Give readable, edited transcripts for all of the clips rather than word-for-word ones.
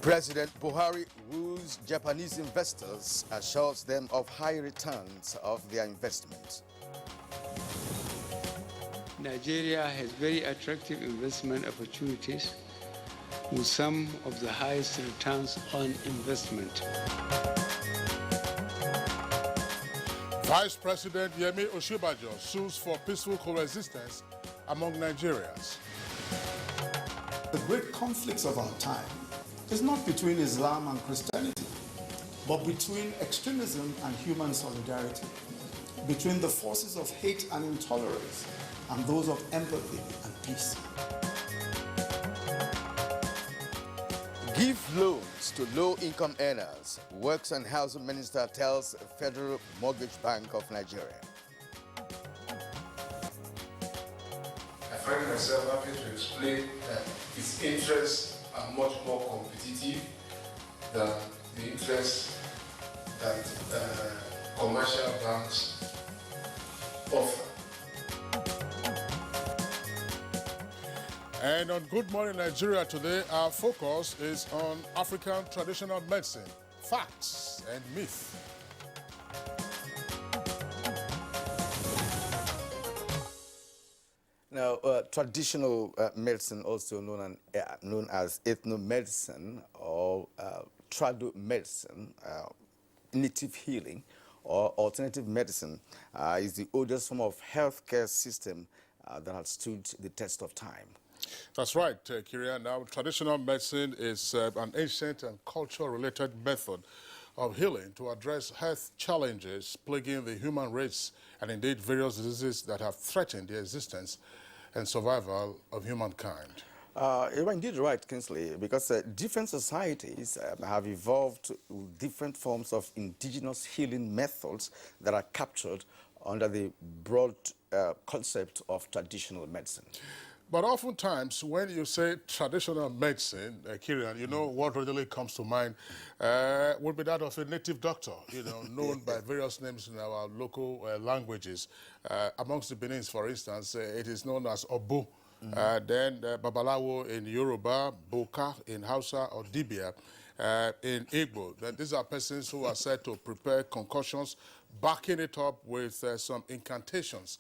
President Buhari woos Japanese investors, assures them of high returns of their investments. Nigeria has very attractive investment opportunities with some of the highest returns on investment. Vice President Yemi Osinbajo sues for peaceful coexistence among Nigerians. The great conflicts of our time is not between Islam and Christianity, but between extremism and human solidarity, between the forces of hate and intolerance and those of empathy and peace. Give loans to low-income earners, Works and Housing Minister tells Federal Mortgage Bank of Nigeria. I find myself happy to explain that its interests are much more competitive than the interests that commercial banks offer. And on Good Morning Nigeria today, our focus is on African traditional medicine, facts and myth. Now, traditional medicine, also known as ethno-medicine or trado-medicine, native healing or alternative medicine, is the oldest form of healthcare system that has stood the test of time. That's right, Kyria. Now, traditional medicine is an ancient and culture-related method of healing to address health challenges plaguing the human race and indeed various diseases that have threatened the existence and survival of humankind. You're indeed right, Kingsley, because different societies have evolved with different forms of indigenous healing methods that are captured under the broad concept of traditional medicine. But oftentimes, when you say traditional medicine, Kieran, you know what readily comes to mind would be that of a native doctor, known by various names in our local languages. Amongst the Benins, for instance, it is known as Obu. Then Babalawo in Yoruba, Boka in Hausa, or Dibia in Igbo. These are persons who are said to prepare concoctions, backing it up with some incantations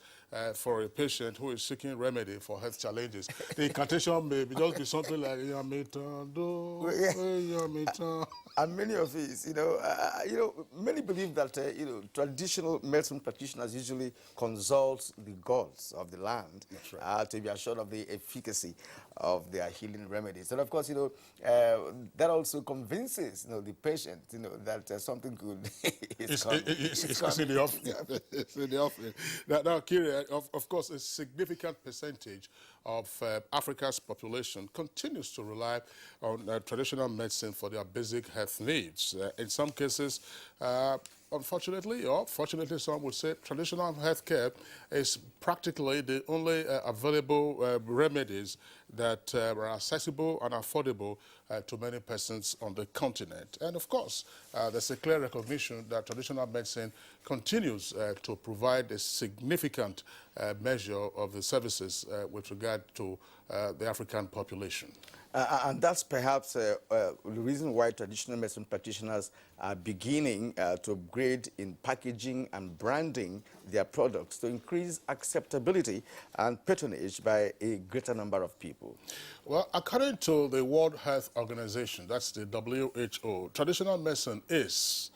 for a patient who is seeking remedy for health challenges. The incantation may just be something like and many of these, many believe that traditional medicine practitioners usually consult the gods of the land to be assured of the efficacy of their healing remedies. And of course, that also convinces the patient that something good is in the offing. It's in the offing. Now, Kyria, of course, a significant percentage of Africa's population continues to rely on traditional medicine for their basic health needs. In some cases, unfortunately, or fortunately, some would say, traditional health care is practically the only available remedies that are accessible and affordable to many persons on the continent. And of course, there's a clear recognition that traditional medicine continues to provide a significant measure of the services with regard to the African population. And that's perhaps the reason why traditional medicine practitioners are beginning to upgrade in packaging and branding their products to increase acceptability and patronage by a greater number of people. Well, according to the World Health Organization, that's the WHO, traditional medicine is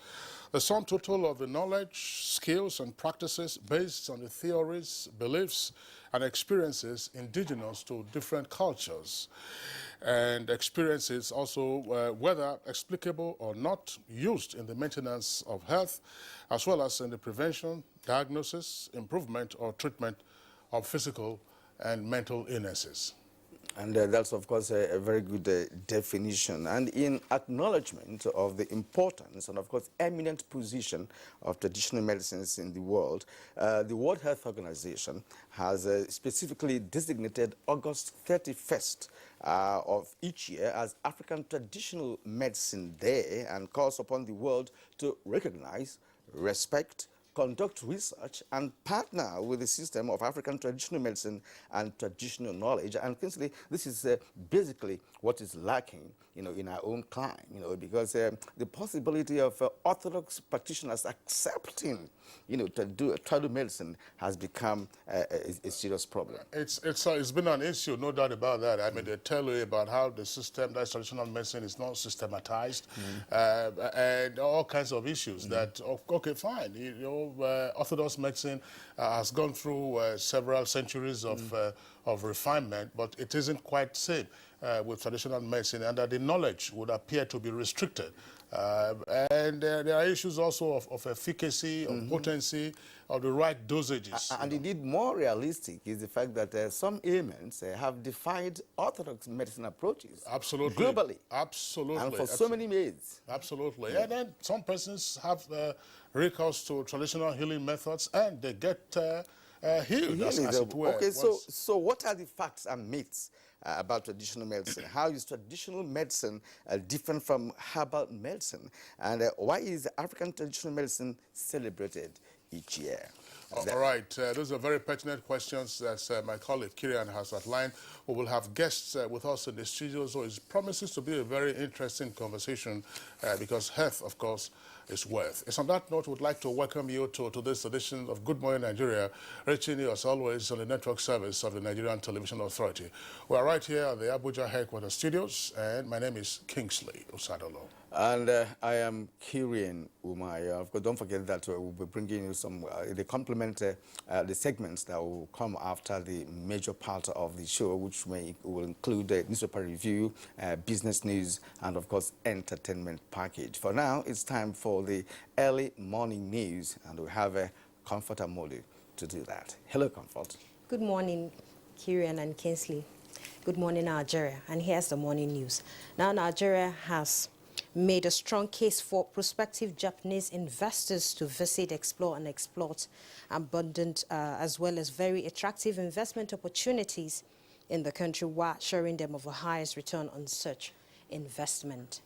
the sum total of the knowledge, skills, and practices based on the theories, beliefs, and experiences indigenous to different cultures, and experiences also, whether explicable or not, used in the maintenance of health, as well as in the prevention, diagnosis, improvement, or treatment of physical and mental illnesses. And that's, of course, a very good definition. And in acknowledgement of the importance and, of course, eminent position of traditional medicines in the world, the World Health Organization has specifically designated August 31st of each year as African Traditional Medicine Day and calls upon the world to recognize, respect, conduct research and partner with the system of African traditional medicine and traditional knowledge. And Kingsley, this is basically what is lacking, in our own climb, because the possibility of orthodox practitioners accepting, to do traditional medicine has become a serious problem. It's been an issue, no doubt about that. I mean, they tell you about how the system, that traditional medicine, is not systematized, and all kinds of issues. That okay, fine, orthodox medicine has gone through several centuries of refinement, but it isn't quite the same with traditional medicine, and that the knowledge would appear to be restricted. And there are issues also of efficacy, of potency, of the right dosages. And indeed, more realistic is the fact that some ailments have defied orthodox medicine approaches. Absolutely. Globally. Absolutely. And for so many years. Absolutely. And then some persons have recourse to traditional healing methods, and they get healed, as it were. Okay, so what are the facts and myths about traditional medicine? How is traditional medicine different from herbal medicine? And why is African traditional medicine celebrated each year? All right, those are very pertinent questions that my colleague Kirian has outlined. We will have guests with us in the studio, so it promises to be a very interesting conversation because health, of course, is wealth. It's on that note, we'd like to welcome you to this edition of Good Morning Nigeria, reaching you as always on the network service of the Nigerian Television Authority. We are right here at the Abuja headquarters studios, and my name is Kingsley Osadolo. And I am Kirian Umaya. Of course, don't forget that we'll be bringing you some, they complement the segments that will come after the major part of the show, which will include the newspaper review, business news, and of course, entertainment package. For now, it's time for the early morning news, and we have Comfort Amolu to do that. Hello, Comfort. Good morning, Kirian and Kingsley. Good morning, Nigeria. And here's the morning news. Now, Nigeria has made a strong case for prospective Japanese investors to visit, explore, and exploit abundant as well as very attractive investment opportunities in the country while assuring them of a highest return on such investment.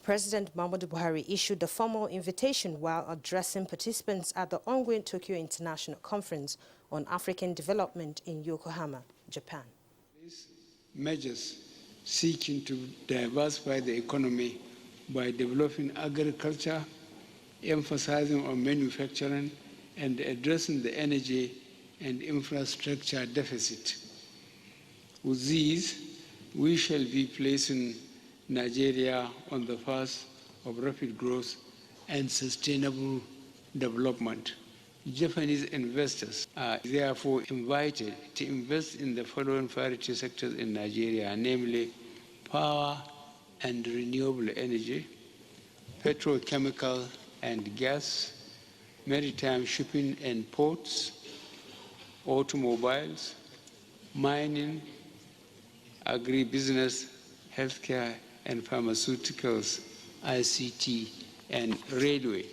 President Muhammadu Buhari issued the formal invitation while addressing participants at the ongoing Tokyo International Conference on African Development in Yokohama, Japan. These measures seeking to diversify the economy by developing agriculture, emphasizing on manufacturing, and addressing the energy and infrastructure deficit. With these, we shall be placing Nigeria on the path of rapid growth and sustainable development. Japanese investors are therefore invited to invest in the following priority sectors in Nigeria, namely power and renewable energy, petrochemical and gas, maritime shipping and ports, automobiles, mining, agribusiness, healthcare and pharmaceuticals, ICT, and railway.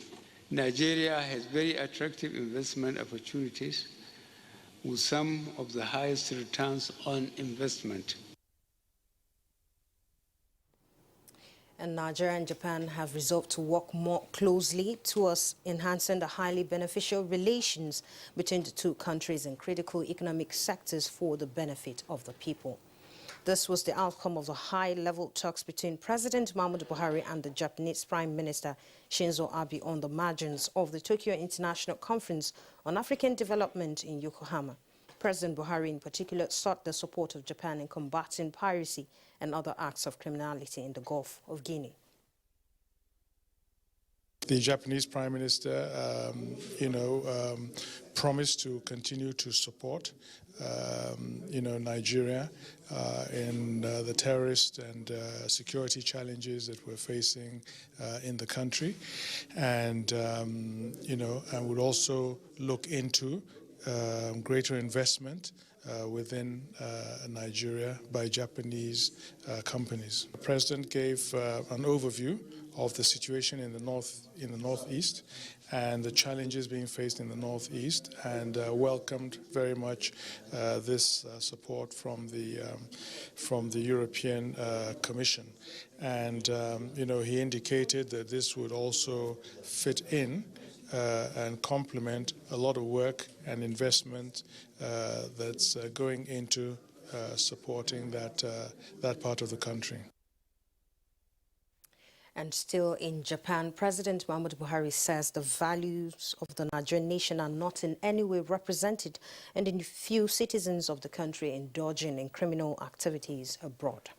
Nigeria has very attractive investment opportunities with some of the highest returns on investment. And Nigeria and Japan have resolved to work more closely towards enhancing the highly beneficial relations between the two countries in critical economic sectors for the benefit of the people. This was the outcome of the high-level talks between President Muhammadu Buhari and the Japanese Prime Minister Shinzo Abe on the margins of the Tokyo International Conference on African Development in Yokohama. President Buhari in particular sought the support of Japan in combating piracy and other acts of criminality in the Gulf of Guinea. The Japanese Prime Minister, promised to continue to support, Nigeria in the terrorist and security challenges that we're facing in the country, and and would also look into greater investment within Nigeria by Japanese companies. The President gave an overview of the situation in the northeast and the challenges being faced in the northeast, and welcomed very much this support from the European Commission. And he indicated that this would also fit in and complement a lot of work and investment that's going into supporting that part of the country. And still in Japan, President Muhammadu Buhari says the values of the Nigerian nation are not in any way represented in the few citizens of the country indulging in criminal activities abroad.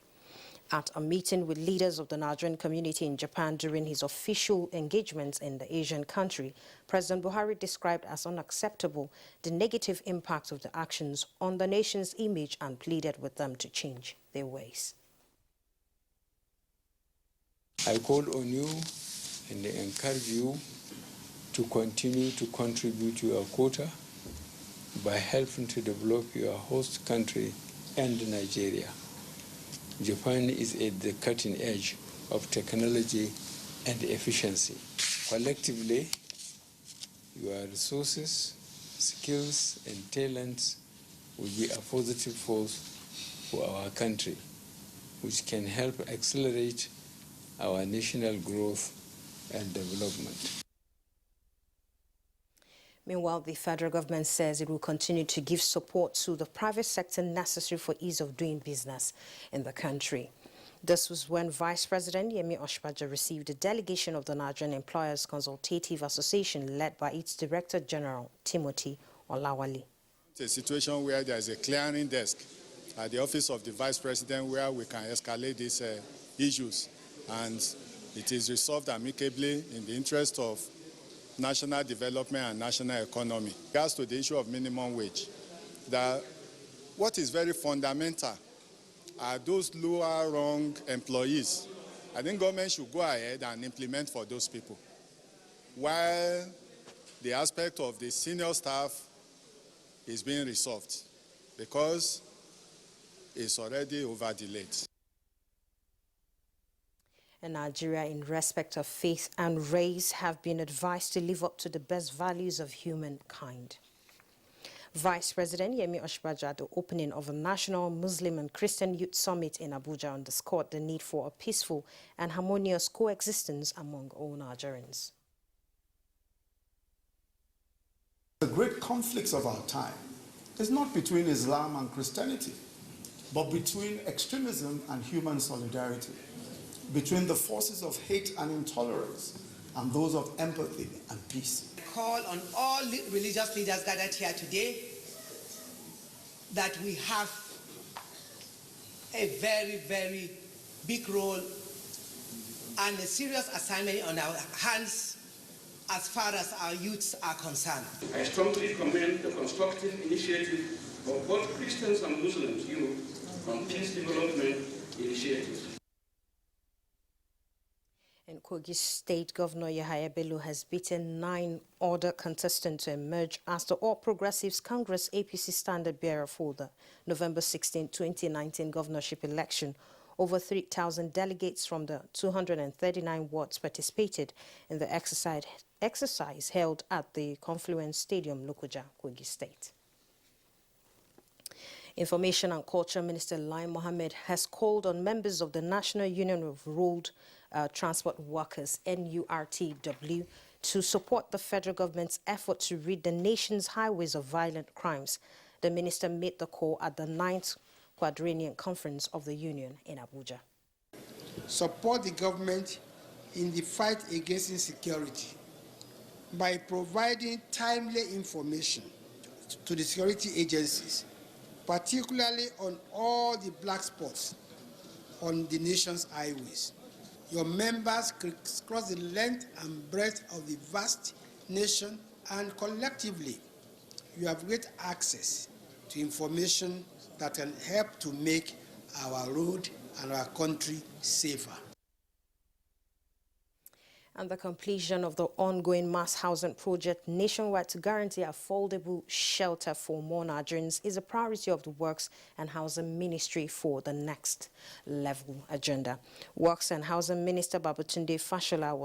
At a meeting with leaders of the Nigerian community in Japan during his official engagements in the Asian country, President Buhari described as unacceptable the negative impact of the actions on the nation's image and pleaded with them to change their ways. I call on you and encourage you to continue to contribute your quota by helping to develop your host country and Nigeria. Japan is at the cutting edge of technology and efficiency. Collectively, your resources, skills, and talents will be a positive force for our country, which can help accelerate our national growth and development. Meanwhile, the federal government says it will continue to give support to the private sector necessary for ease of doing business in the country. This was when Vice President Yemi Osinbajo received a delegation of the Nigerian Employers Consultative Association led by its Director General, Timothy Olawale. It's a situation where there is a clearing desk at the office of the Vice President where we can escalate these issues, and it is resolved amicably in the interest of national development and national economy. As to the issue of minimum wage, what is very fundamental are those lower rung employees. I think government should go ahead and implement for those people, while the aspect of the senior staff is being resolved because it's already over-delayed. In Nigeria, in respect of faith and race, have been advised to live up to the best values of humankind. Vice President Yemi Osinbajo at the opening of a National Muslim and Christian Youth Summit in Abuja underscored the need for a peaceful and harmonious coexistence among all Nigerians. The great conflicts of our time is not between Islam and Christianity, but between extremism and human solidarity, between the forces of hate and intolerance and those of empathy and peace. I call on all religious leaders gathered here today that we have a very, very big role and a serious assignment on our hands as far as our youths are concerned. I strongly commend the constructive initiative of both Christians and Muslims youth on peace development initiatives. In Kogi State, Governor Yahaya Bello has beaten 9 other contestants to emerge as the All Progressives Congress APC standard bearer for the November 16, 2019 governorship election. Over 3,000 delegates from the 239 wards participated in the exercise held at the Confluence Stadium, Lokoja, Kogi State. Information and Culture Minister Lai Mohammed has called on members of the National Union of Road Transport Workers, NURTW, to support the federal government's effort to rid the nation's highways of violent crimes. The minister made the call at the 9th Quadrennial Conference of the Union in Abuja. Support the government in the fight against insecurity by providing timely information to the security agencies, particularly on all the black spots on the nation's highways. Your members cross the length and breadth of the vast nation, and collectively, you have great access to information that can help to make our road and our country safer. And the completion of the ongoing mass housing project nationwide to guarantee affordable shelter for more Nigerians is a priority of the Works and Housing Ministry for the next level agenda. Works and Housing Minister Babatunde Fashola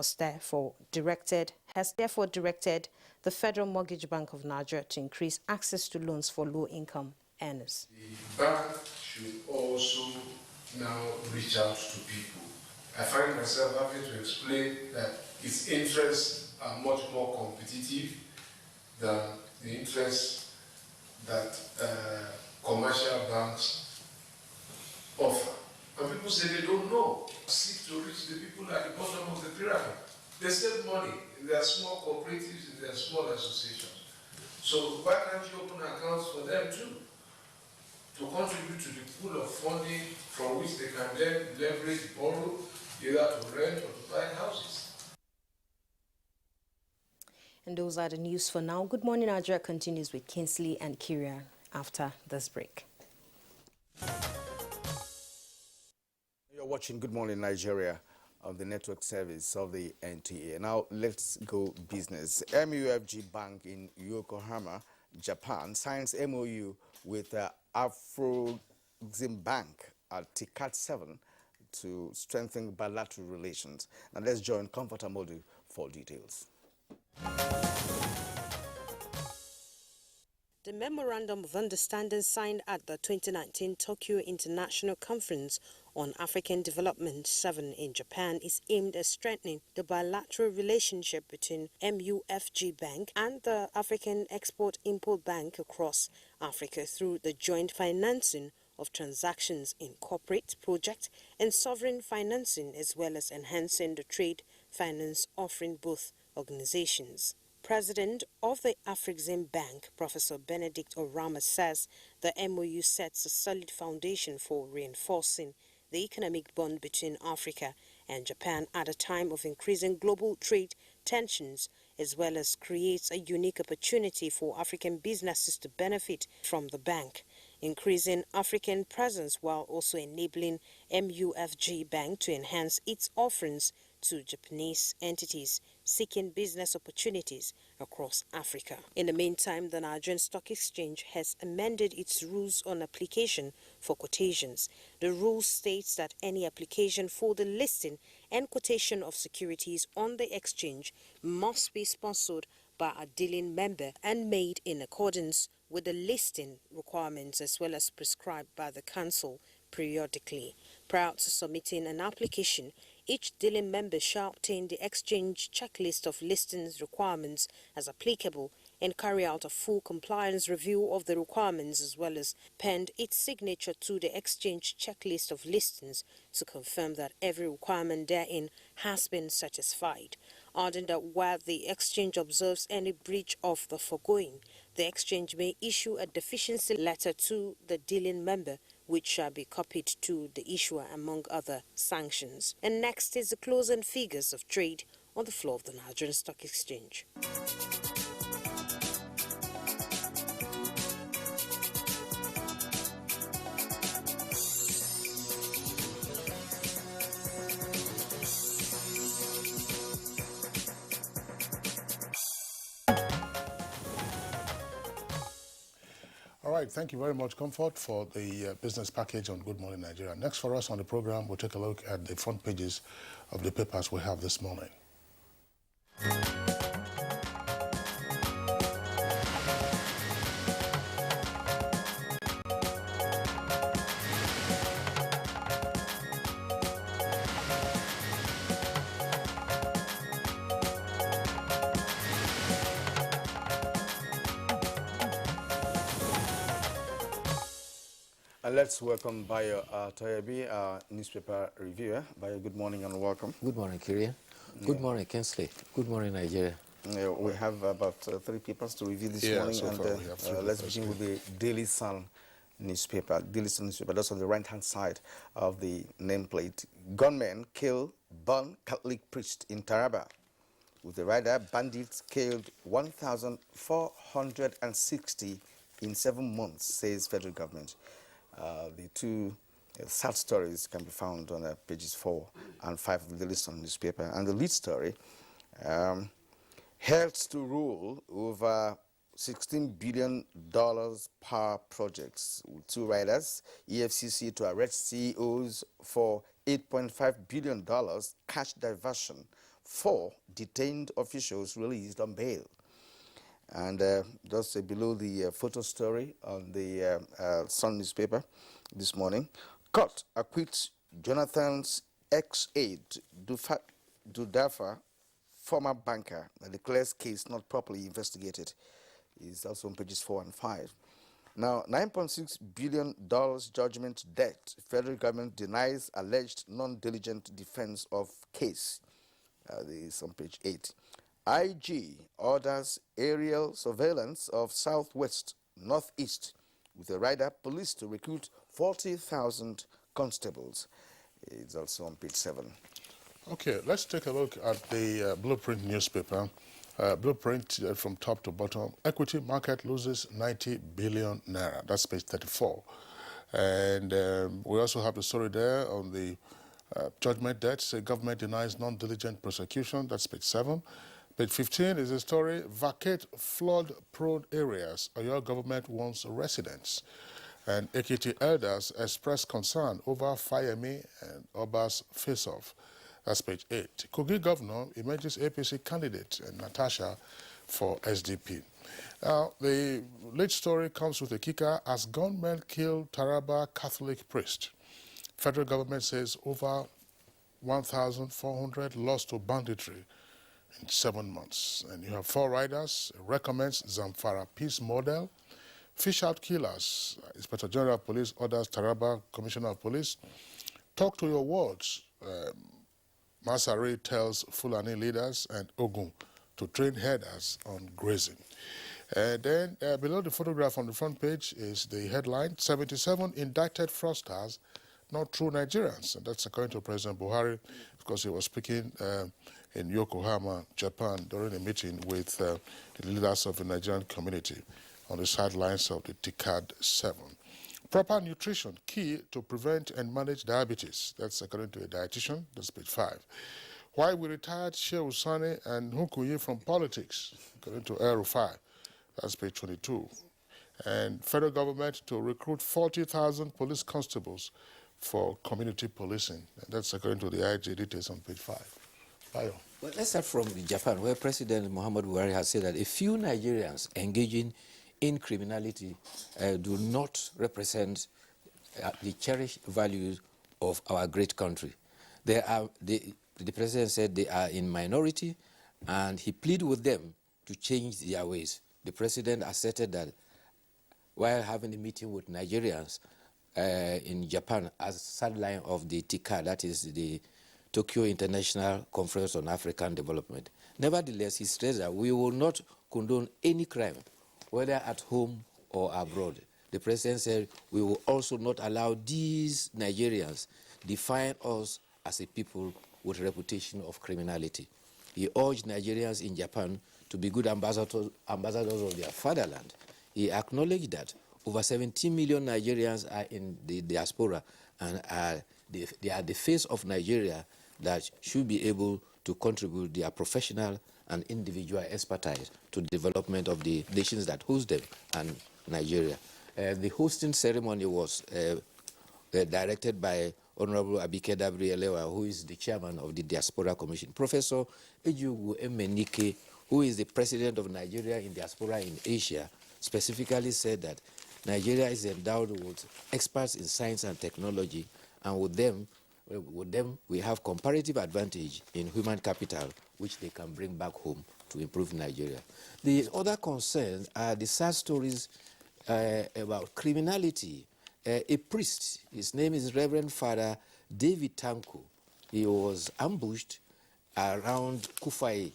has therefore directed the Federal Mortgage Bank of Nigeria to increase access to loans for low-income earners. The bank should also now reach out to people. I find myself having to explain that its interests are much more competitive than the interests that commercial banks offer. And people say they don't know. Seek to reach the people at the bottom of the pyramid. They save money in their small cooperatives, in their small associations. So why can't you open accounts for them too? To contribute to the pool of funding from which they can then leverage, borrow, either to rent or to buy houses. And those are the news for now. Good Morning Nigeria continues with Kingsley and Kyria after this break. You're watching Good Morning Nigeria on the network service of the NTA. Now let's go business. MUFG Bank in Yokohama, Japan signs MOU with Afro-Exim Bank at TCAT 7 to strengthen bilateral relations. Now let's join Comfort Amodu for details. The Memorandum of Understanding signed at the 2019 Tokyo International Conference on African Development 7 in Japan is aimed at strengthening the bilateral relationship between MUFG Bank and the African Export-Import Bank across Africa through the joint financing of transactions in corporate, project and sovereign financing, as well as enhancing the trade finance offering both organizations. President of the Afro-Exim Bank, Professor Benedict Orama, says the MOU sets a solid foundation for reinforcing the economic bond between Africa and Japan at a time of increasing global trade tensions, as well as creates a unique opportunity for African businesses to benefit from the bank, increasing African presence while also enabling MUFG Bank to enhance its offerings to Japanese entities seeking business opportunities across Africa. In the meantime, the Nigerian Stock Exchange has amended its rules on application for quotations. The rule states that any application for the listing and quotation of securities on the exchange must be sponsored by a dealing member and made in accordance with the listing requirements as well as prescribed by the council periodically. Prior to submitting an application, each dealing member shall obtain the exchange checklist of listings requirements as applicable and carry out a full compliance review of the requirements as well as append its signature to the exchange checklist of listings to confirm that every requirement therein has been satisfied. Adding that while the exchange observes any breach of the foregoing, the exchange may issue a deficiency letter to the dealing member, which shall be copied to the issuer among other sanctions. And next is the closing figures of trade on the floor of the Nigerian Stock Exchange. All right, thank you very much, Comfort, for the business package on Good Morning Nigeria. Next for us on the program, we'll take a look at the front pages of the papers we have this morning. And let's welcome Bayo Toyabi, our newspaper reviewer. Bayo, good morning and welcome. Good morning, Kyria. Good morning, Kingsley. Good morning, Nigeria. We have about 3 papers to review this morning, so and far we have 3 let's papers. begin with the Daily Sun newspaper. Daily Sun newspaper, that's on the right-hand side of the nameplate. Gunmen kill, burn Catholic priest in Taraba. With the rider, bandits killed 1,460 in 7 months, says federal government. The 2 sad stories can be found on pages 4 and 5 of the Daily Sun newspaper. And the lead story, health to rule over $16 billion power projects with 2 riders, EFCC to arrest CEOs for $8.5 billion cash diversion, 4 detained officials released on bail. And just below the photo story on the Sun newspaper this morning, court acquits Jonathan's ex-aide, Dudafa, former banker declares case not properly investigated. Is also on pages 4 and 5. Now, $9.6 billion judgment debt. Federal government denies alleged non-diligent defense of case. This is on page 8. IG orders aerial surveillance of southwest, northeast with a rider police to recruit 40,000 constables. It's also on page 7. Okay, let's take a look at the Blueprint newspaper. Blueprint from top to bottom. Equity market loses 90 billion naira. That's page 34. And we also have the story there on the judgment debts. Government denies non-diligent prosecution. That's page 7. Page 15 is a story, vacate flood-prone areas. Your government wants residents. And Ekiti elders express concern over Fayemi and Oba's face-off. That's page 8. Kogi governor emerges APC candidate and Natasha for SDP. Now, the lead story comes with a kicker as gunmen kill Taraba Catholic priest. Federal government says over 1,400 lost to banditry in 7 months. And you have 4 riders, recommends Zamfara peace model. Fish out killers. Inspector General of Police orders Taraba Commissioner of Police. Talk to your wards. Masari tells Fulani leaders and Ogun to train herders on grazing. Then below the photograph on the front page is the headline, 77 indicted fraudsters, not true Nigerians. And that's according to President Buhari, because he was speaking in Yokohama, Japan, during a meeting with the leaders of the Nigerian community on the sidelines of the TICAD 7. Proper nutrition, key to prevent and manage diabetes. That's according to a dietitian. That's page 5. Why we retired Sheikh Usani and Hunkuyi from politics, according to El-Rufai. That's page 22. And federal government to recruit 40,000 police constables for community policing. And that's according to the IG details on page 5. Bayo. Well, let's start from Japan, where President Muhammad Buhari has said that a few Nigerians engaging in criminality do not represent the cherished values of our great country. The president said they are in minority, and he pleaded with them to change their ways. The president asserted that while having a meeting with Nigerians in Japan as sideline of the TICA, that is the Tokyo International Conference on African Development. Nevertheless, he stressed that we will not condone any crime, whether at home or abroad. The president said we will also not allow these Nigerians define us as a people with reputation of criminality. He urged Nigerians in Japan to be good ambassadors of their fatherland. He acknowledged that over 17 million Nigerians are in the diaspora and they are the face of Nigeria that should be able to contribute their professional and individual expertise to the development of the nations that host them and Nigeria. The hosting ceremony was directed by Honorable Abike Dabri-Elewa, who is the chairman of the Diaspora Commission. Professor Ejugu Emenike, who is the president of Nigeria in Diaspora in Asia, specifically said that Nigeria is endowed with experts in science and technology, and with them we have comparative advantage in human capital, which they can bring back home to improve Nigeria. The other concerns are the sad stories about criminality. A priest, his name is Reverend Father David Tanko. He was ambushed around Kufai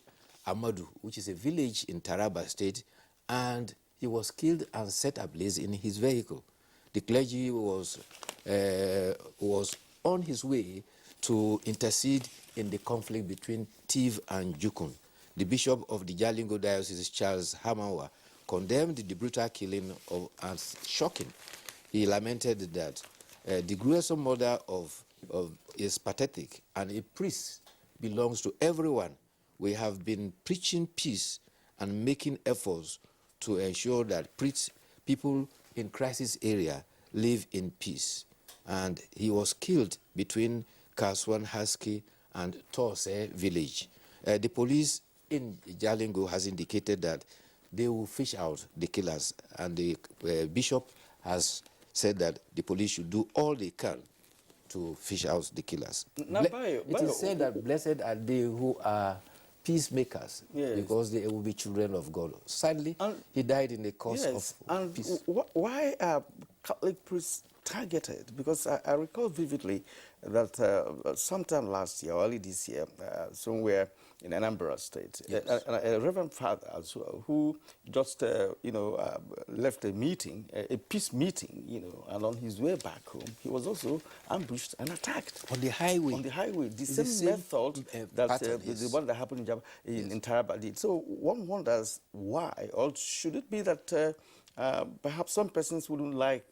Amadu, which is a village in Taraba State, and he was killed and set ablaze in his vehicle. The clergy was on his way to intercede in the conflict between Tiv and Jukun. The Bishop of the Jalingo Diocese, Charles Hamawa, condemned the brutal killing as shocking. He lamented that the gruesome murder is pathetic, and a priest belongs to everyone. We have been preaching peace and making efforts to ensure that people in crisis area live in peace. And he was killed between Kaswan Husky and Torse village. The police in Jalingo has indicated that they will fish out the killers, and the bishop has said that the police should do all they can to fish out the killers. Now, It is said that blessed are they who are peacemakers, Yes. because they will be children of God. Sadly, he died in the course Yes, of and peace. why are Catholic priests targeted? Because I recall vividly that sometime last year, early this year, somewhere in Anambra State, Yes. a Reverend Father as well, who just left a meeting, a peace meeting, and on his way back home, he was also ambushed and attacked On the highway. On the highway, the It's same method that pattern, the yes. one that happened in Taraba did. So one wonders why, or should it be that perhaps some persons wouldn't like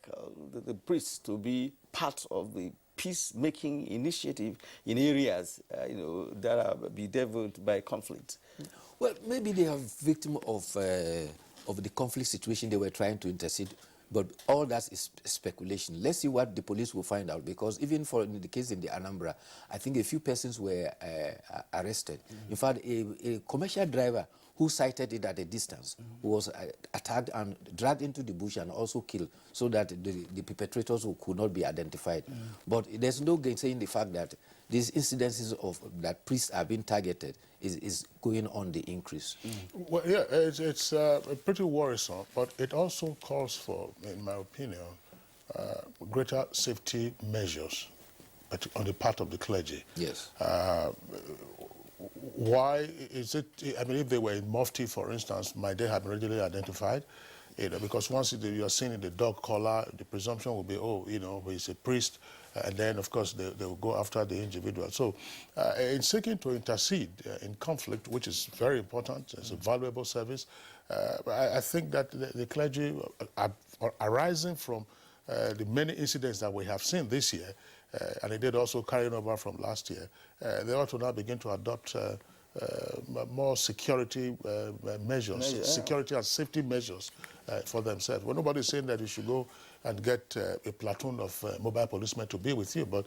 the priests to be part of the peacemaking initiative in areas that are bedeviled by conflict? Well, maybe they are victim of the conflict situation they were trying to intercede, but all that is speculation. Let's see what the police will find out, because even for in the case in the Anambra, I think a few persons were arrested. In fact, a commercial driver who sighted it at a distance was attacked and dragged into the bush and also killed, so that the perpetrators could not be identified. But there's no gainsaying the fact that these incidences of that priests are being targeted is going on the increase. Well, yeah, it's pretty worrisome, but it also calls for, in my opinion, greater safety measures on the part of the clergy. Yes. Why is it, I mean, if they were in mufti, for instance, might they have been readily identified? Because once you are seen in the dog collar, the presumption will be, oh, he's a priest, and then, of course, they will go after the individual. So in seeking to intercede in conflict, which is very important, it's a valuable service, I think that the clergy are arising from the many incidents that we have seen this year, and it did also carry over from last year, they ought to now begin to adopt more security measures, security and safety measures for themselves. Well, nobody's saying that you should go and get a platoon of mobile policemen to be with you, but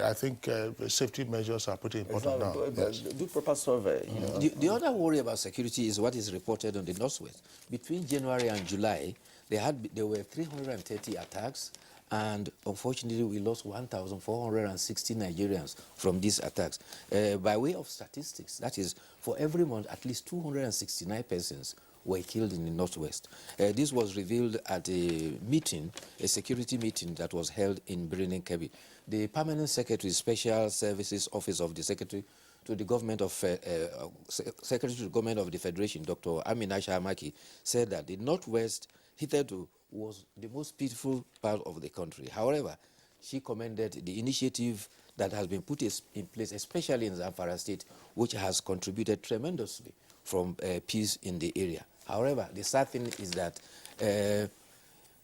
I think safety measures are pretty important now. Yes. Do proper survey. The other worry about security is what is reported on the Northwest. Between January and July, there were 330 attacks, and unfortunately we lost 1,460 Nigerians from these attacks. By way of statistics, that is, for every month, at least 269 persons were killed in the Northwest. This was revealed at a meeting, a security meeting that was held in Birnin Kebbi. The Permanent Secretary, Special Services Office of the Secretary to the Government of Secretary to the Government of the Federation, Dr. Amina Shahamaki, said that the Northwest hitherto was the most peaceful part of the country. However, she commended the initiative that has been put in place, especially in Zamfara State, which has contributed tremendously from peace in the area. However, the sad thing is that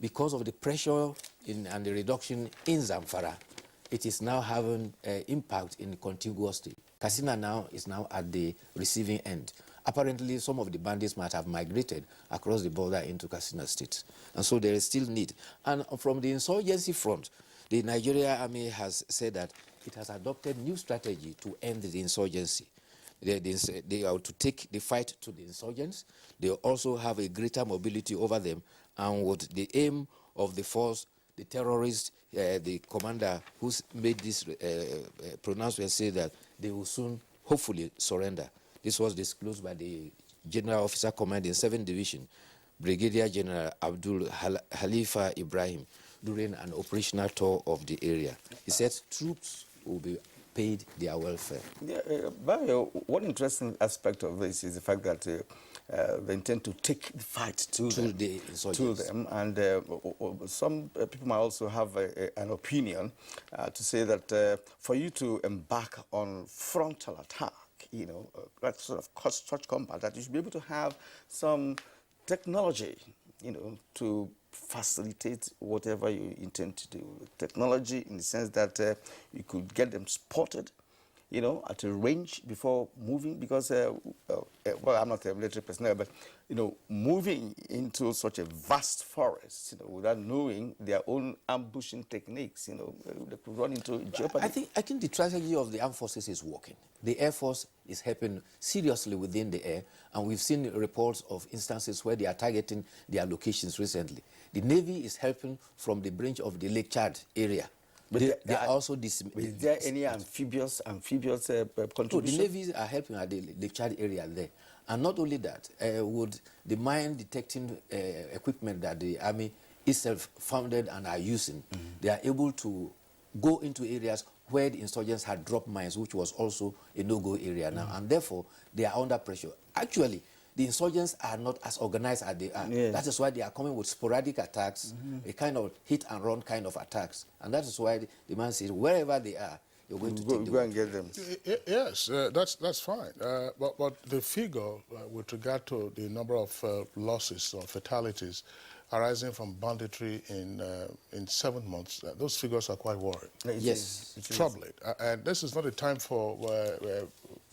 because of the pressure and the reduction in Zamfara, it is now having impact in the contiguous state. Katsina now is now at the receiving end. Apparently, some of the bandits might have migrated across the border into Katsina State. And so there is still need. And from the insurgency front, the Nigerian army has said that it has adopted new strategy to end the insurgency. They are to take the fight to the insurgents. They also have a greater mobility over them. And what the aim of the force, the terrorists, the commander who made this pronouncement said that they will soon, hopefully, surrender. This was disclosed by the General Officer Commanding 7th Division, Brigadier General Abdul Halifa Ibrahim, during an operational tour of the area. He said troops will be paid their welfare. Yeah, one interesting aspect of this is the fact that they intend to take the fight to them. And some people might also have an opinion to say that for you to embark on frontal attack, that sort of such combat, that you should be able to have some technology, to facilitate whatever you intend to do. Technology in the sense that you could get them spotted, at a range before moving, because, well, I'm not a military personnel, but, moving into such a vast forest, without knowing their own ambushing techniques, they could run into jeopardy. I think the strategy of the armed forces is working. The Air Force is helping seriously within the air, and we've seen reports of instances where they are targeting their locations recently. The Navy is helping from the branch of the Lake Chad area. They are also is there any amphibious contribution? No, the navies are helping at the Chad area there. And not only that, would the mine detecting equipment that the army itself founded and are using, they are able to go into areas where the insurgents had dropped mines, which was also a no-go area now, and therefore they are under pressure. Actually, the insurgents are not as organized as they are. Yes. That is why they are coming with sporadic attacks, a kind of hit-and-run kind of attacks. And that is why the man says, wherever they are, you're going to take go and get them. Yes, that's fine. But the figure with regard to the number of losses or fatalities arising from banditry in 7 months, those figures are quite worrying. Yes. It's troubling. And this is not a time for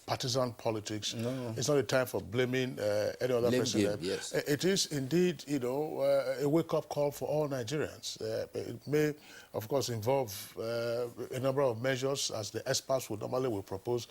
partisan politics. No. It's not a time for blaming any other president. Yes. It is indeed, a wake-up call for all Nigerians. It may, of course, involve a number of measures, as the experts would normally propose,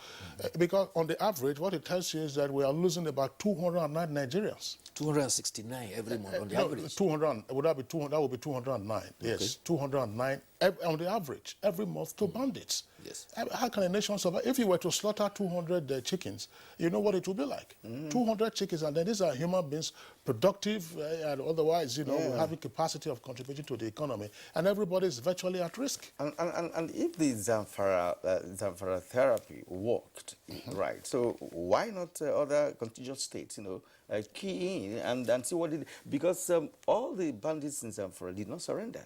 because on the average, what it tells you is that we are losing about 209 Nigerians. 269 every month on the average. 200, would that be 200? That would be 209. Okay. Yes, 209 on the average every month to bandits. Yes. How can a nation survive? If you were to slaughter 200 chickens, you know what it would be like. 200 chickens, and then these are human beings, productive and otherwise, having capacity of contributing to the economy, and everybody is virtually at risk. And if the Zamfara therapy worked, right, so why not other contiguous states, key in and see what it... Because all the bandits in Zamfara did not surrender.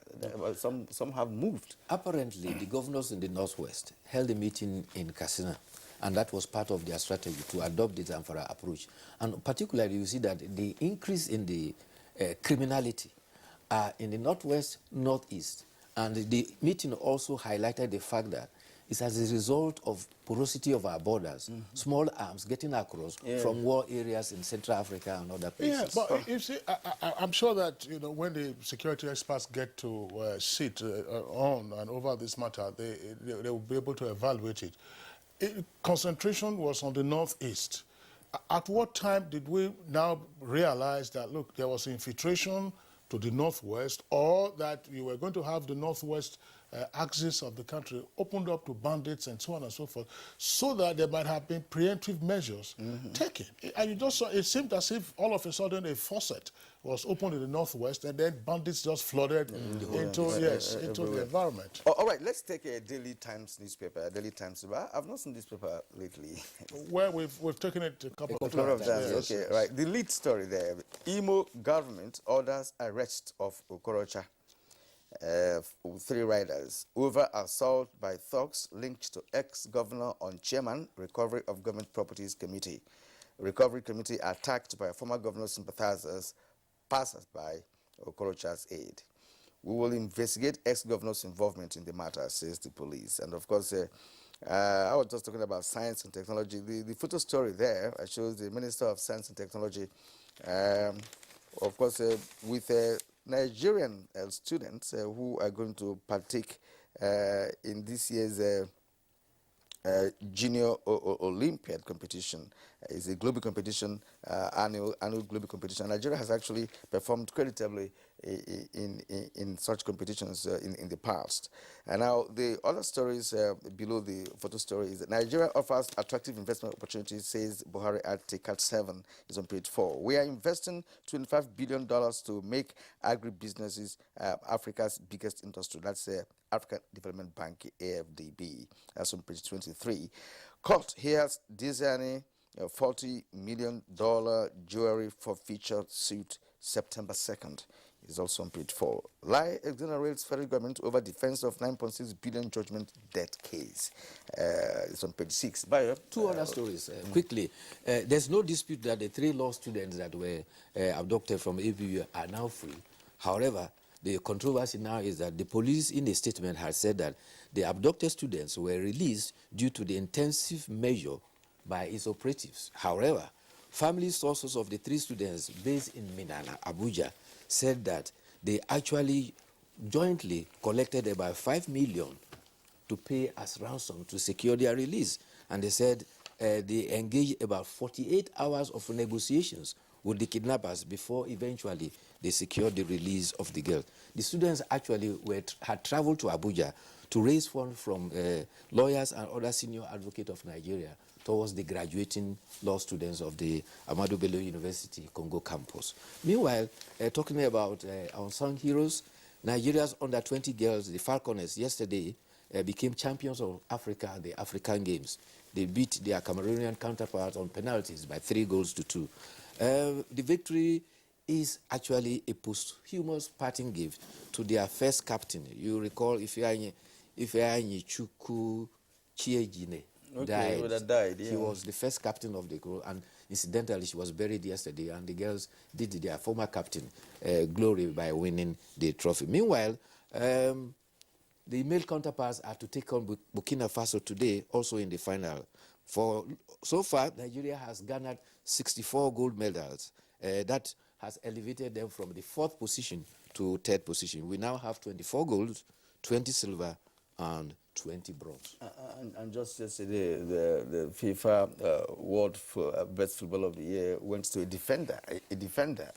Some have moved. Apparently, the governors in the Northwest held a meeting in Katsina, and that was part of their strategy to adopt the Zamfara approach. And particularly, you see that the increase in the criminality in the Northwest, Northeast, and the meeting also highlighted the fact that it's as a result of porosity of our borders, small arms getting across from war areas in Central Africa and other places. Yeah, but you see, I'm sure that when the security experts get to sit on and over this matter, they will be able to evaluate it. Concentration was on the Northeast. At what time did we now realize that, look, there was infiltration to the Northwest, or that you were going to have the Northwest axis of the country opened up to bandits and so on and so forth, so that there might have been preemptive measures taken? And you just saw, it seemed as if all of a sudden a faucet was opened in the Northwest, and then bandits just flooded into the environment. All right, let's take a Daily Times newspaper. Daily Times. I've not seen this paper lately. Well, we've taken it a couple of times. Yes. Okay, right. The lead story there: Imo government orders arrest of Okorocha. 3 riders over assault by thugs linked to ex-governor on chairman recovery of government properties committee. Recovery committee attacked by former governor sympathizers, passers by Okorocha's aid. We will investigate ex-governor's involvement in the matter, says the police. And of course, I was just talking about science and technology. The photo story there shows the Minister of Science and Technology, of course, with Nigerian students who are going to partake in this year's Junior Olympiad competition. It's a global competition, annual global competition. Nigeria has actually performed creditably in such competitions in the past. And now the other stories below the photo story is that Nigeria offers attractive investment opportunities, says Buhari at TCAT 7, is on page 4. We are investing $25 billion to make agribusinesses Africa's biggest industry. That's African Development Bank, AFDB. That's on page 23. Court hears designing $40 million jewelry for featured suit September 2nd. Is also on page 4. Lie exonerates federal government over defense of 9.6 billion judgment debt case. It's on page 6. Bayo, 2 other stories, quickly. There's no dispute that the 3 law students that were abducted from Abuja are now free. However, the controversy now is that the police in a statement has said that the abducted students were released due to the intensive measure by its operatives. However, family sources of the 3 students based in Minana, Abuja, said that they actually jointly collected about 5 million to pay as ransom to secure their release. And they said they engaged about 48 hours of negotiations with the kidnappers before eventually they secured the release of the girl. The students actually had traveled to Abuja to raise funds from lawyers and other senior advocates of Nigeria towards the graduating law students of the Ahmadu Bello University Congo campus. Meanwhile, talking about unsung heroes, Nigeria's under-20 girls, the Falconers, yesterday became champions of Africa at the African Games. They beat their Cameroonian counterparts on penalties by 3-2. The victory is actually a posthumous parting gift to their first captain. You recall Ifeanyi Chukwu Chiejine died. Yeah. He was the first captain of the group, and incidentally, she was buried yesterday, and the girls did their former captain glory by winning the trophy. Meanwhile, the male counterparts are to take on Burkina Faso today, also in the final. So far, Nigeria has garnered 64 gold medals. That has elevated them from the 4th position to 3rd position. We now have 24 gold, 20 silver, and 20 bronze. And just yesterday, the FIFA World Best Footballer of the Year went to a defender,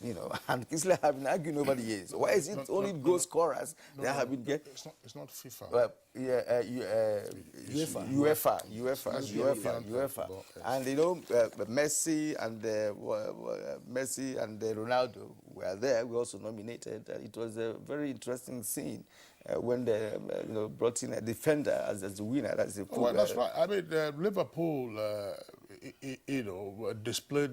you know, and Kisler have been arguing over the years. Why is it only goal scorers that have been getting? It's not FIFA. Well, UEFA. And you know, Messi and Ronaldo were there. We also nominated. It was a very interesting scene when they brought in a defender as the winner. Well, that's right. I mean, Liverpool, displayed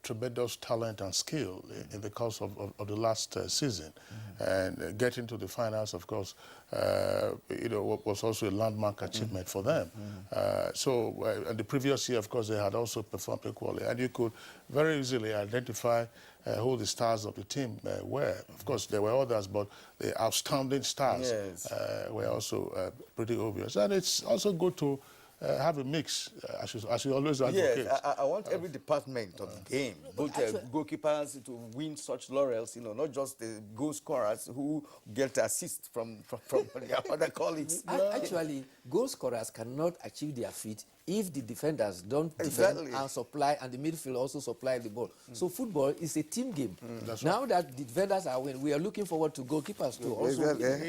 tremendous talent and skill in the course of the last season, and getting to the finals, of course, was also a landmark achievement for them. And the previous year, of course, they had also performed equally, and you could very easily identify who the stars of the team were. Of course, there were others, but the outstanding stars were also pretty obvious. And it's also good to have a mix, as you always advocate. Yes, I want every department of the game, both goalkeepers, to win such laurels, not just the goal scorers who get assists from their other colleagues. Actually, goal scorers cannot achieve their feat if the defenders don't defend and supply, and the midfield also supply the ball. So football is a team game. Now that the defenders are winning, we are looking forward to goalkeepers to also win.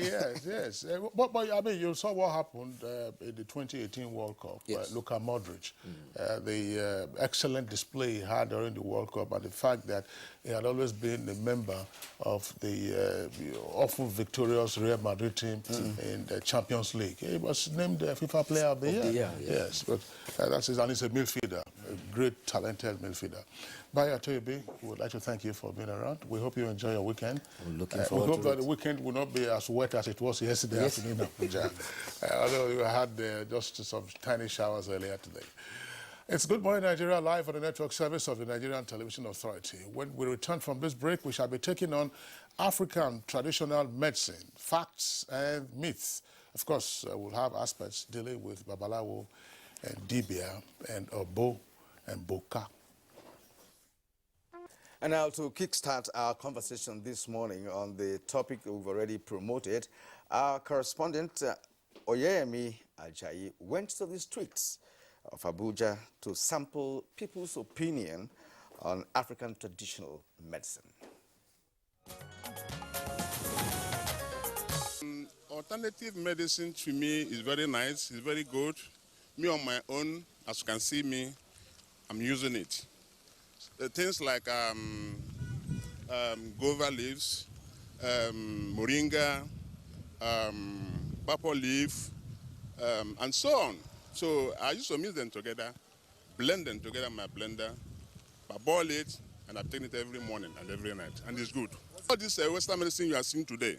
Yes. But I mean, you saw what happened in the 2018 World Cup. Luka Modric, the excellent display he had during the World Cup, and the fact that he had always been a member of the often victorious Real Madrid team in the Champions League. He was named the FIFA Player of the Year. Yes, but that's his, and he's a midfielder, a great, talented midfielder. Baya Toyobi, we would like to thank you for being around. We hope you enjoy your weekend. I'm looking forward to it. We hope that the weekend will not be as wet as it was yesterday afternoon in Abuja. Although we had just some tiny showers earlier today. It's Good Morning Nigeria, live on the network service of the Nigerian Television Authority. When we return from this break, we shall be taking on African traditional medicine, facts and myths. Of course, we'll have aspects dealing with Babalawo and Dibia and Obo and Boka. And now to kickstart our conversation this morning on the topic we've already promoted, our correspondent Oyemi Ajayi went to the streets of Abuja to sample people's opinion on African traditional medicine. Alternative medicine to me is very nice, it's very good. Me on my own, as you can see me, I'm using it. Things like guava leaves, moringa, purple leaf, and so on. So I used to mix them together, blend them together in my blender, I boil it, and I take it every morning and every night, and it's good. All this Western medicine you are seeing today,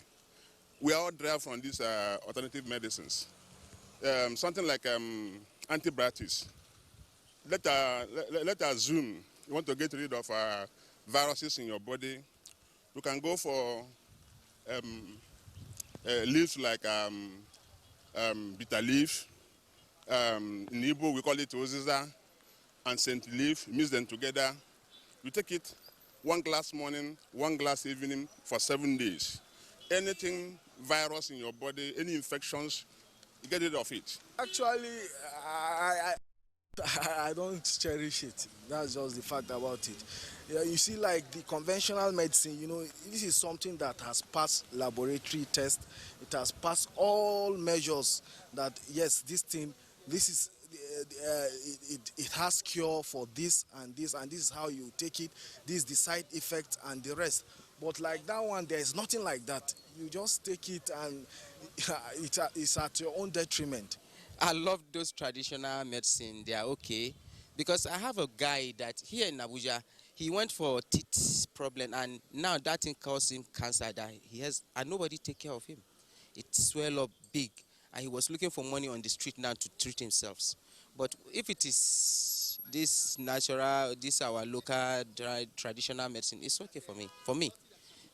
we are all derived from these alternative medicines. Something like antibiotics. Let's assume you want to get rid of viruses in your body. You can go for leaves like bitter leaf. In Igbo, we call it oziza, and scent leaf. Mix them together. You take it 1 glass morning, 1 glass evening for 7 days. Anything virus in your body, any infections, you get rid of it. Actually, I don't cherish it. That's just the fact about it. Yeah, you see, like the conventional medicine, this is something that has passed laboratory test. It has passed all measures that, yes, this is, it has cure for this, and this is how you take it. This is the side effect and the rest. But like that one, there is nothing like that. You just take it and it's at your own detriment. I love those traditional medicine. They are okay. Because I have a guy that here in Abuja, he went for teeth problem, and now that thing caused him cancer that he has, and nobody take care of him. It swelled up big, and he was looking for money on the street now to treat himself. But if it is this natural, this our local traditional medicine, it's okay for me,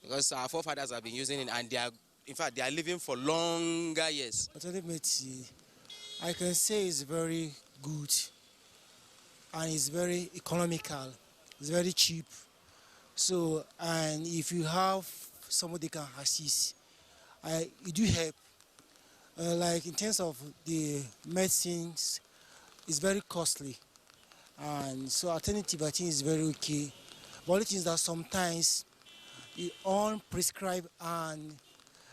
because our forefathers have been using it, and they are, in fact, they are living for longer years. Alternative medicine, I can say it's very good, and it's very economical, it's very cheap. So, and if you have somebody can assist, it do help. Like in terms of the medicines, it's very costly, and so alternative I think is very okay. But only thing is that sometimes the unprescribed and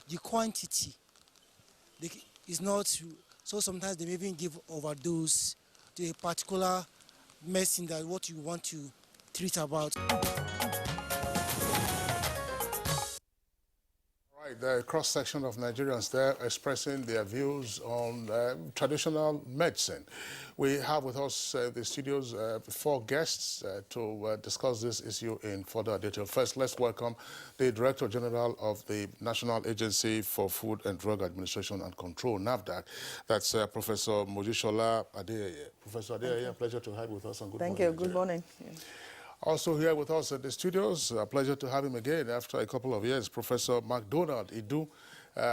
the quantity is not, so sometimes they may even give overdose to a particular medicine that what you want to treat about. Right, the cross-section of Nigerians there expressing their views on traditional medicine. We have with us the studios 4 guests to discuss this issue in further detail. First, let's welcome the Director General of the National Agency for Food and Drug Administration and Control, NAFDAC. That's Professor Mojisola Adeyeye. Professor Adeyeye, pleasure to have you with us on Good Morning. Thank you. Good morning. Yeah. Also here with us at the studios, a pleasure to have him again after a couple of years, Professor MacDonald Idu.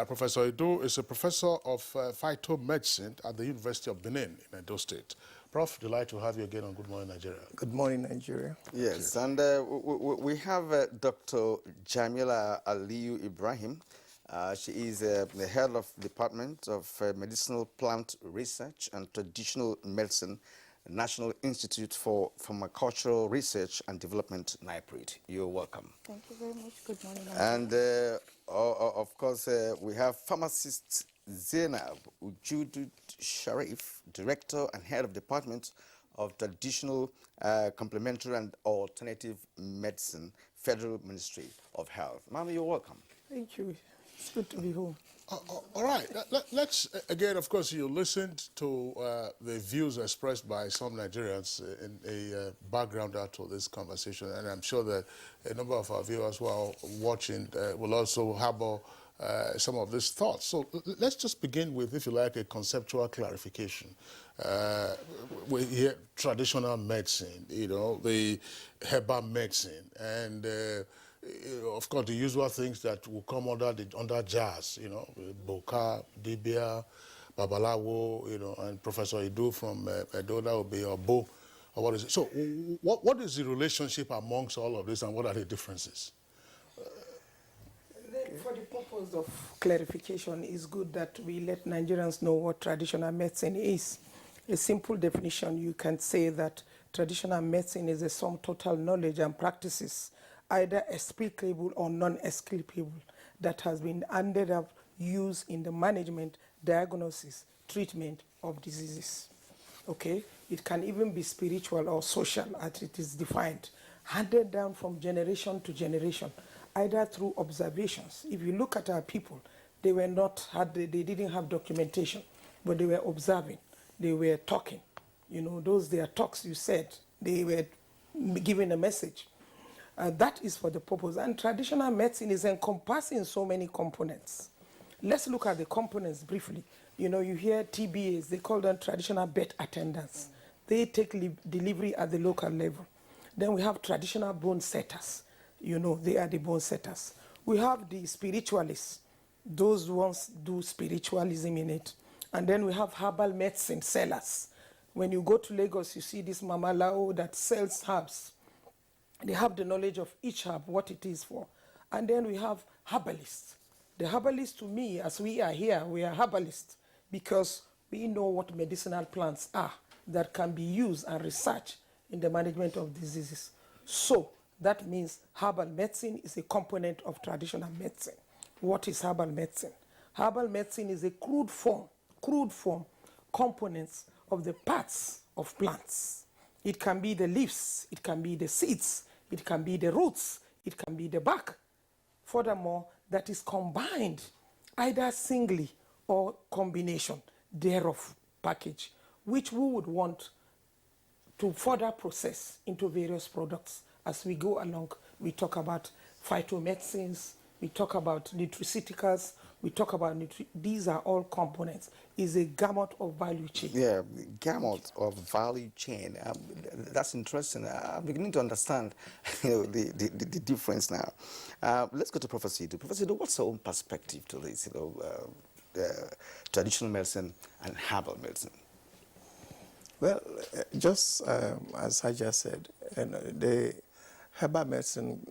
Professor Idu is a professor of phytomedicine at the University of Benin in Edo State. Prof, delighted to have you again on Good Morning Nigeria. Good morning, Nigeria. Yes, and we have Dr. Jamila Aliyu Ibrahim. She is the head of the Department of Medicinal Plant Research and Traditional Medicine, National Institute for Pharmacultural Research and Development, NIPRID. You're welcome. Thank you very much. Good morning. And of course, we have pharmacist Zainab Ujudud Sharif, Director and Head of Department of Traditional, Complementary and Alternative Medicine, Federal Ministry of Health. Ma'am, you're welcome. Thank you. It's good to be home. All right. Let's, again, of course, you listened to the views expressed by some Nigerians in a background to this conversation, and I'm sure that a number of our viewers who are watching will also harbor some of these thoughts. So let's just begin with, if you like, a conceptual clarification. We hear traditional medicine, the herbal medicine, and of course, the usual things that will come under jazz, Boka, Dibia, Babalawo, and Professor Idu from Edo, that will be Obo, or what is it? So, what is the relationship amongst all of this, and what are the differences? For the purpose of clarification, it's good that we let Nigerians know what traditional medicine is. A simple definition, you can say that traditional medicine is a sum total knowledge and practices, either explicable or non-explicable, that has been ended up used in the management, diagnosis, treatment of diseases. Okay? It can even be spiritual or social, as it is defined, handed down from generation to generation, either through observations. If you look at our people, they didn't have documentation, but they were observing, they were talking. Those their talks you said, they were giving a message. That is for the purpose. And traditional medicine is encompassing so many components. Let's look at the components briefly. You hear TBAs, they call them traditional birth attendants. They take delivery at the local level. Then we have traditional bone setters. They are the bone setters. We have the spiritualists. Those ones do spiritualism in it. And then we have herbal medicine sellers. When you go to Lagos, you see this Mama Lao that sells herbs. They have the knowledge of each herb, what it is for. And then we have herbalists. The herbalists, to me, as we are here, we are herbalists because we know what medicinal plants are. that can be used and researched in the management of diseases. So that means herbal medicine is a component of traditional medicine. What is herbal medicine? Herbal medicine is a crude form components of the parts of plants. It can be the leaves, it can be the seeds, it can be the roots, it can be the bark. Furthermore, that is combined either singly or combination thereof package, which we would want to further process into various products. As we go along, we talk about phytomedicines, we talk about nutraceuticals, we talk about these are all components. Is a gamut of value chain. Yeah, gamut of value chain. That's interesting. I'm beginning to understand, the difference now. Let's go to Professor Idu. Professor Idu, what's your own perspective to this? Traditional medicine and herbal medicine. Well, just as I just said, the herbal medicine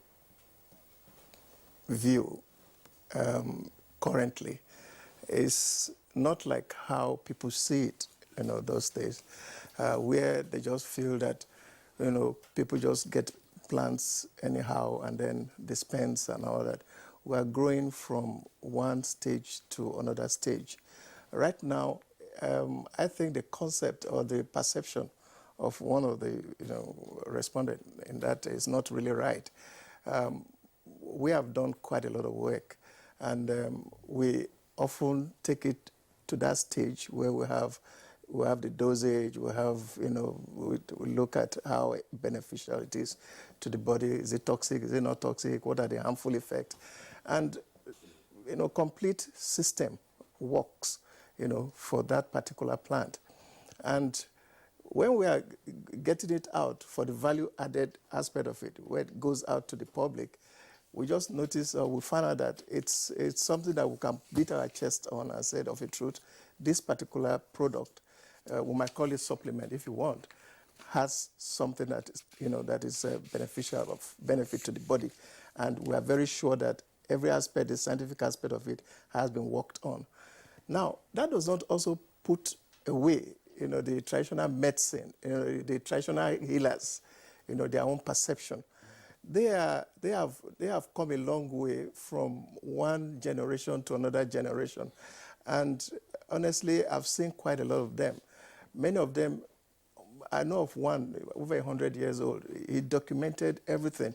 view currently is not like how people see it, those days, where they just feel that, people just get plants anyhow and then dispense and all that. We are growing from one stage to another stage. Right now, I think the concept or the perception of one of the respondents in that is not really right. We have done quite a lot of work, and we often take it to that stage where we have the dosage, we have, we look at how beneficial it is to the body. Is it toxic? Is it not toxic? What are the harmful effects? And, complete system works, for that particular plant. And when we are getting it out for the value-added aspect of it, where it goes out to the public, we just notice, we find out that it's something that we can beat our chest on and say, of a truth, this particular product, we might call it supplement if you want, has something that is, that is beneficial, of benefit to the body. And we are very sure that every aspect, the scientific aspect of it, has been worked on. Now, that does not also put away, the traditional medicine, the traditional healers, their own perception. They have come a long way from one generation to another generation. And honestly, I've seen quite a lot of them. Many of them, I know of one, over 100 years old. He documented everything,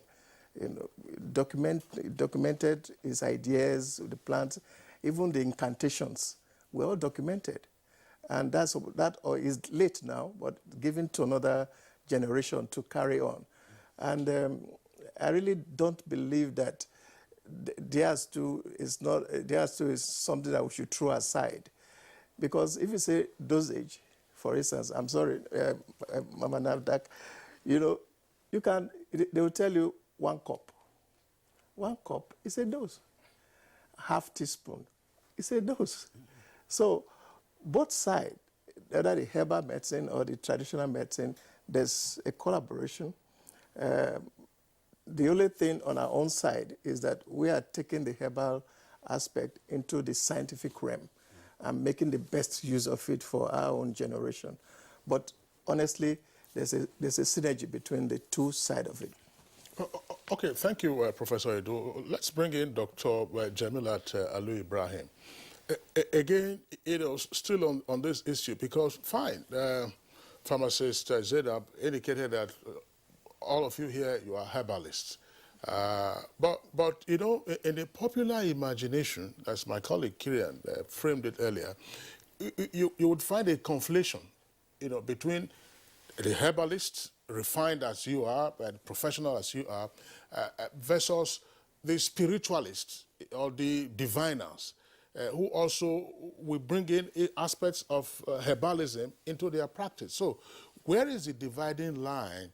documented his ideas, the plants, even the incantations were all documented. And that is late now, but given to another generation to carry on. And I really don't believe that theirs too is something that we should throw aside. Because if you say dosage, for instance, I'm sorry, Mama Navdak, they will tell you 1 cup. 1 cup is a dose. Half teaspoon is a dose. So both sides, whether the herbal medicine or the traditional medicine, there's a collaboration. The only thing on our own side is that we are taking the herbal aspect into the scientific realm and making the best use of it for our own generation. But honestly, there's a synergy between the two sides of it. Okay, thank you, Professor Edu. Let's bring in Dr. Jamilat Alu Ibrahim. Again, still on this issue, because fine, pharmacist Zedab indicated that all of you here, you are herbalists. But in the popular imagination, as my colleague Kirian framed it earlier, you would find a conflation, between the herbalists, refined as you are, and professional as you are, versus the spiritualists or the diviners, who also will bring in aspects of herbalism into their practice. So where is the dividing line,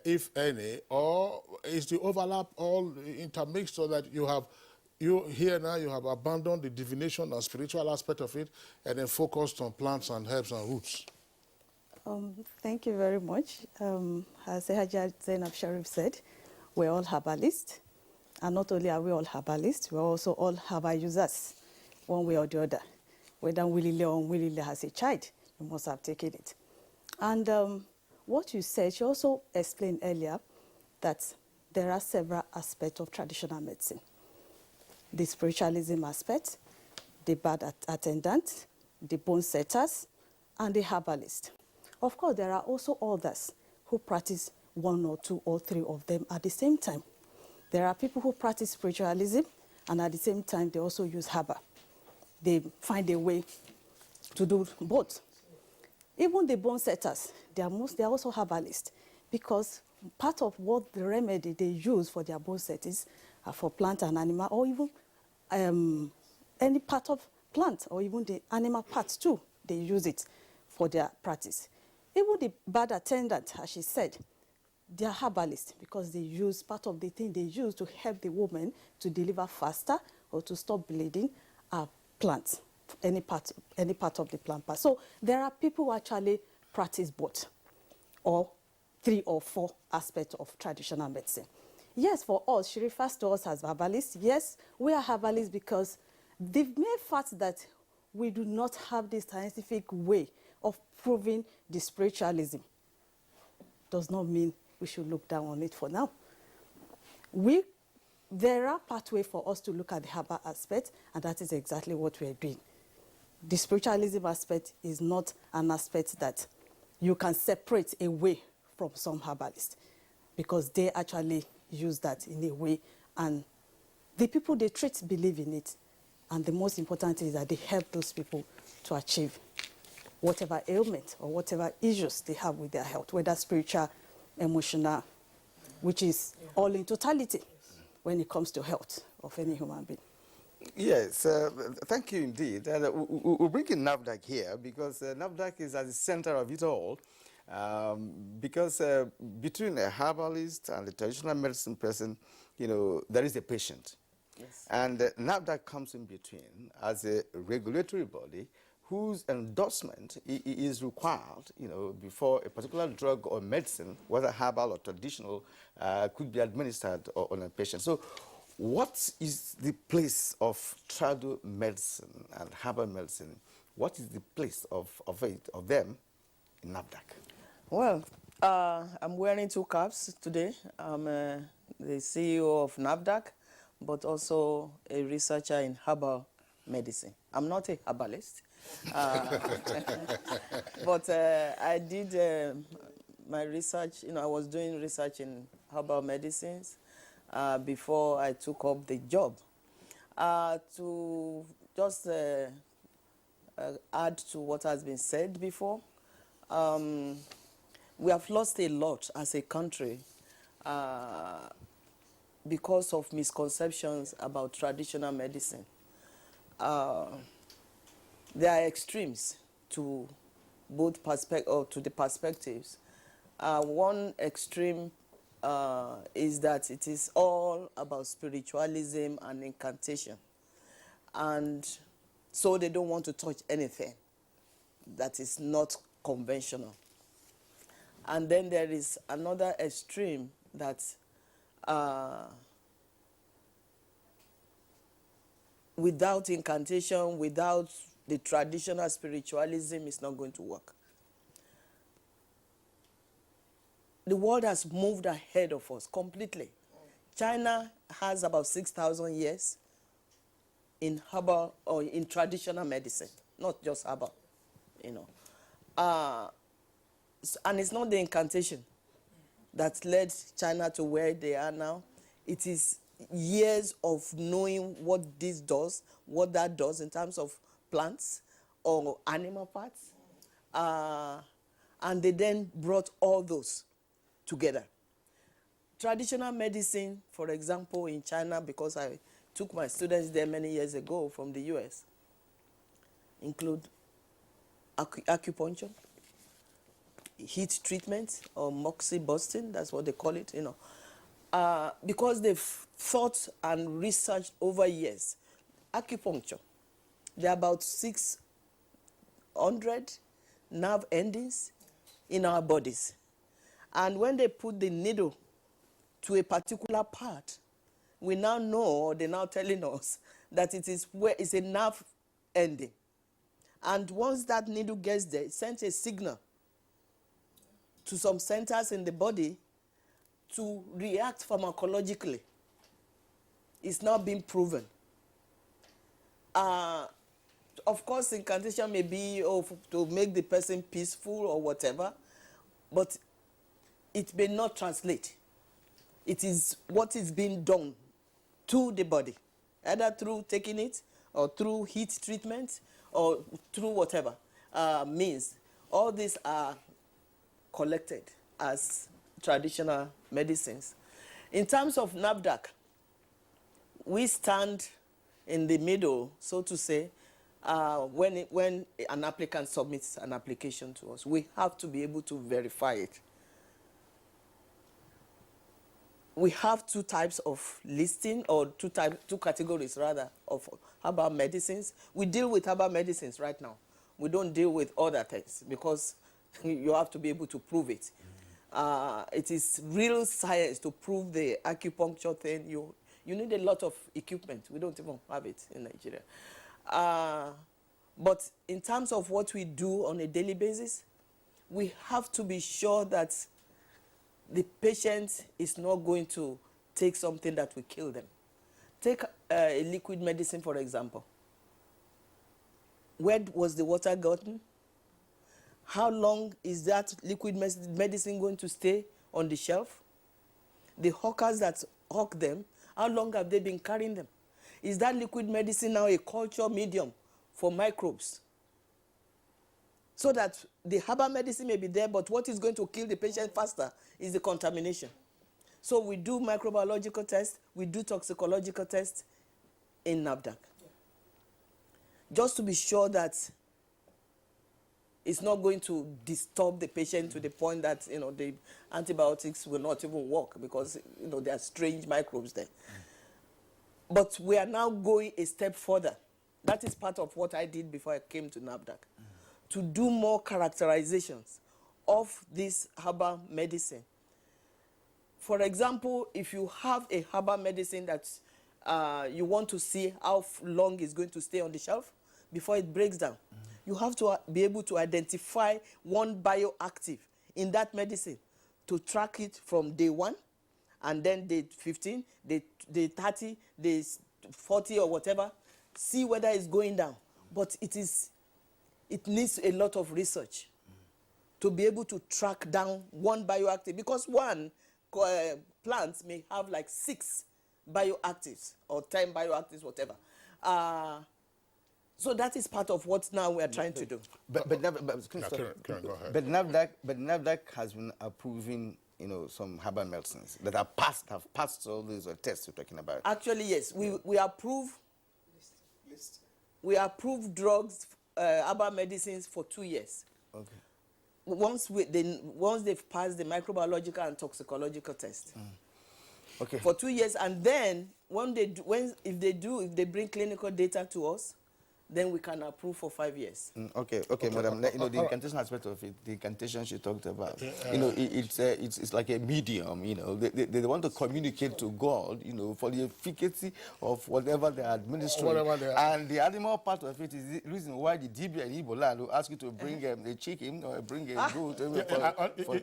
if any, or is the overlap all intermixed so that you have abandoned the divination and spiritual aspect of it and then focused on plants and herbs and roots? Thank you very much. As Hajjat Zainab Sharif said, we're all herbalists. And not only are we all herbalists, we're also all herbal users, one way or the other. Whether willingly or unwillingly as a child, you must have taken it. And what you said, she also explained earlier that there are several aspects of traditional medicine. The spiritualism aspect, the bad attendant, the bone setters, and the herbalist. Of course, there are also others who practice one or two or three of them at the same time. There are people who practice spiritualism, and at the same time, they also use herbal. They find a way to do both. Even the bone setters, they are also herbalists, because part of what the remedy they use for their bone settings are for plant and animal, or even any part of plant, or even the animal parts too, they use it for their practice. Even the bad attendant, as she said, they are herbalists, because they use part of the thing they use to help the woman to deliver faster or to stop bleeding are plants, any part of the plant part. So there are people who actually practice both, or 3 or 4 aspects of traditional medicine. Yes, for us, she refers to us as herbalists. Yes, we are herbalists because the mere fact that we do not have this scientific way of proving the spiritualism does not mean we should look down on it for now. There are pathways for us to look at the herbal aspect, and that is exactly what we are doing. The spiritualism aspect is not an aspect that you can separate away from some herbalists, because they actually use that in a way, and the people they treat believe in it, and the most important thing is that they help those people to achieve whatever ailment or whatever issues they have with their health, whether spiritual, emotional, which is all in totality when it comes to health of any human being. Yes, thank you indeed. We'll bring in NAFDAC here, because NAFDAC is at the center of it all. Because between a herbalist and a traditional medicine person, there is a patient. Yes. And NAFDAC comes in between as a regulatory body whose endorsement is required, before a particular drug or medicine, whether herbal or traditional, could be administered on a patient. So what is the place of trado medicine and herbal medicine? What is the place of them in NAFDAC? Well, I'm wearing 2 caps today. I'm the CEO of NAFDAC, but also a researcher in herbal medicine. I'm not a herbalist, but I did my research. I was doing research in herbal medicines before I took up the job. To just add to what has been said before, we have lost a lot as a country because of misconceptions about traditional medicine. There are extremes to both the perspectives. One extreme is that it is all about spiritualism and incantation, and so they don't want to touch anything that is not conventional. And then there is another extreme that without incantation, without the traditional spiritualism, it's not going to work. The world has moved ahead of us completely. China has about 6,000 years in herbal or in traditional medicine, not just herbal, and it's not the incantation that led China to where they are now. It is years of knowing what this does, what that does in terms of plants or animal parts. And they then brought all those together. Traditional medicine, for example, in China, because I took my students there many years ago from the US, include acupuncture, heat treatment, or moxibustion, that's what they call it, because they've thought and researched over years. Acupuncture, there are about 600 nerve endings in our bodies. And when they put the needle to a particular part, we now know, or they're now telling us, that it is where it's a nerve ending. And once that needle gets there, it sends a signal to some centers in the body to react pharmacologically. It's now been proven. Of course, incantation may be to make the person peaceful or whatever, but it may not translate. It is what is being done to the body, either through taking it or through heat treatment or through whatever means. All these are collected as traditional medicines. In terms of NAFDAC, we stand in the middle, so to say. When an applicant submits an application to us, we have to be able to verify it. We have two types of listing, or two categories rather, of herbal medicines. We deal with herbal medicines right now. We don't deal with other things because you have to be able to prove it. It is real science to prove the acupuncture thing. You need a lot of equipment. We don't even have it in Nigeria. But in terms of what we do on a daily basis, we have to be sure that the patient is not going to take something that will kill them. Take a liquid medicine, for example. Where was the water gotten? How long is that liquid medicine going to stay on the shelf? The hawkers that hawk them, how long have they been carrying them? Is that liquid medicine now a culture medium for microbes? So that the herbal medicine may be there, but what is going to kill the patient faster is the contamination. So we do microbiological tests, we do toxicological tests in NAFDAC. Just to be sure that it's not going to disturb the patient to the point that the antibiotics will not even work because there are strange microbes there. But we are now going a step further. That is part of what I did before I came to NAFDAC. To do more characterizations of this herbal medicine. For example, if you have a herbal medicine that you want to see how long it's going to stay on the shelf before it breaks down, you have to be able to identify one bioactive in that medicine to track it from day 1, and then day 15, day 30, day 40 or whatever, see whether it's going down. But it needs a lot of research to be able to track down one bioactive, because one plant may have like 6 bioactives or 10 bioactives, whatever. So that is part of what now we are trying to do. Karen, go ahead. But NAFDAC has been approving, some herbal medicines that have passed all these tests you're talking about. Actually, yes, we approve. We approve drugs, herbal medicines for 2 years. Okay. Once they've passed the microbiological and toxicological test. Okay. For 2 years, and then if they bring clinical data to us, then we can approve for 5 years. Okay, madam. The incantation aspect of it, the incantation she talked about, it's like a medium. They want to communicate to God, for the efficacy of whatever they are administering. And the animal part of it is the reason why the Dibia in Igbo land will ask you to bring a chicken or bring a goat.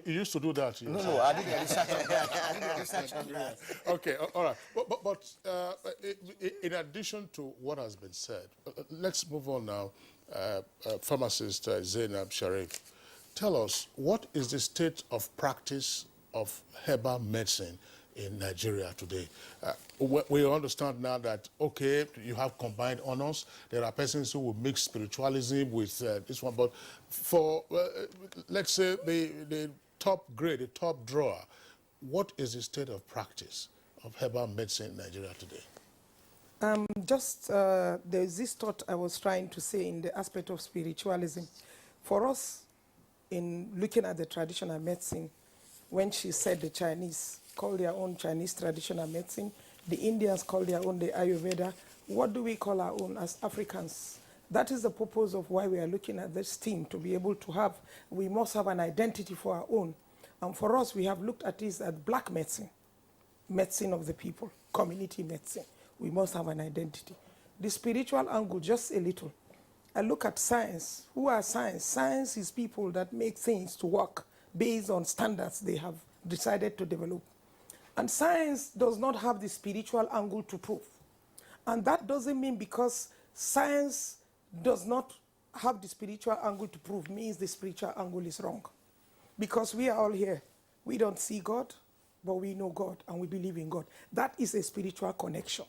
You used to do that. Yes. No, I didn't research on that. Okay, all right. But in addition to what has been said, let's move on now. Pharmacist Zainab Sharif, tell us, what is the state of practice of herbal medicine in Nigeria today? We understand now that, okay, you have combined honors. There are persons who will mix spiritualism with this one. But for, let's say, the top grade, the top drawer, what is the state of practice of herbal medicine in Nigeria today? There's this thought I was trying to say in the aspect of spiritualism. For us, in looking at the traditional medicine, when she said the Chinese call their own Chinese traditional medicine, the Indians call their own the Ayurveda, what do we call our own as Africans? That is the purpose of why we are looking at this theme, to be able to have, we must have an identity for our own. And for us, we have looked at this as black medicine, medicine of the people, community medicine. We must have an identity. The spiritual angle, just a little. I look at science. Who are science? Science is people that make things to work. based on standards they have decided to develop. And science does not have the spiritual angle to prove. And that doesn't mean because science does not have the spiritual angle to prove means the spiritual angle is wrong. Because we are all here. We don't see God, but we know God and we believe in God. That is a spiritual connection.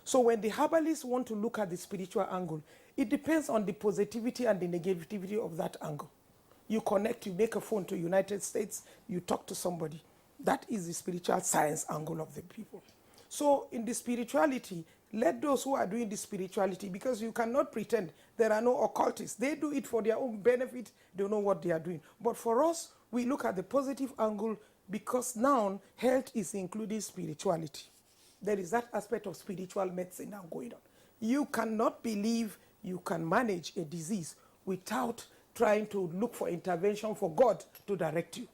So when the herbalists want to look at the spiritual angle, it depends on the positivity and the negativity of that angle. You connect, you make a phone to United States, you talk to somebody. That is the spiritual science angle of the people. So in the spirituality, let those who are doing the spirituality, because you cannot pretend there are no occultists. They do it for their own benefit. They know what they are doing. But for us, we look at the positive angle because now health is including spirituality. There is that aspect of spiritual medicine now going on. You cannot believe you can manage a disease without trying to look for intervention for God to direct you.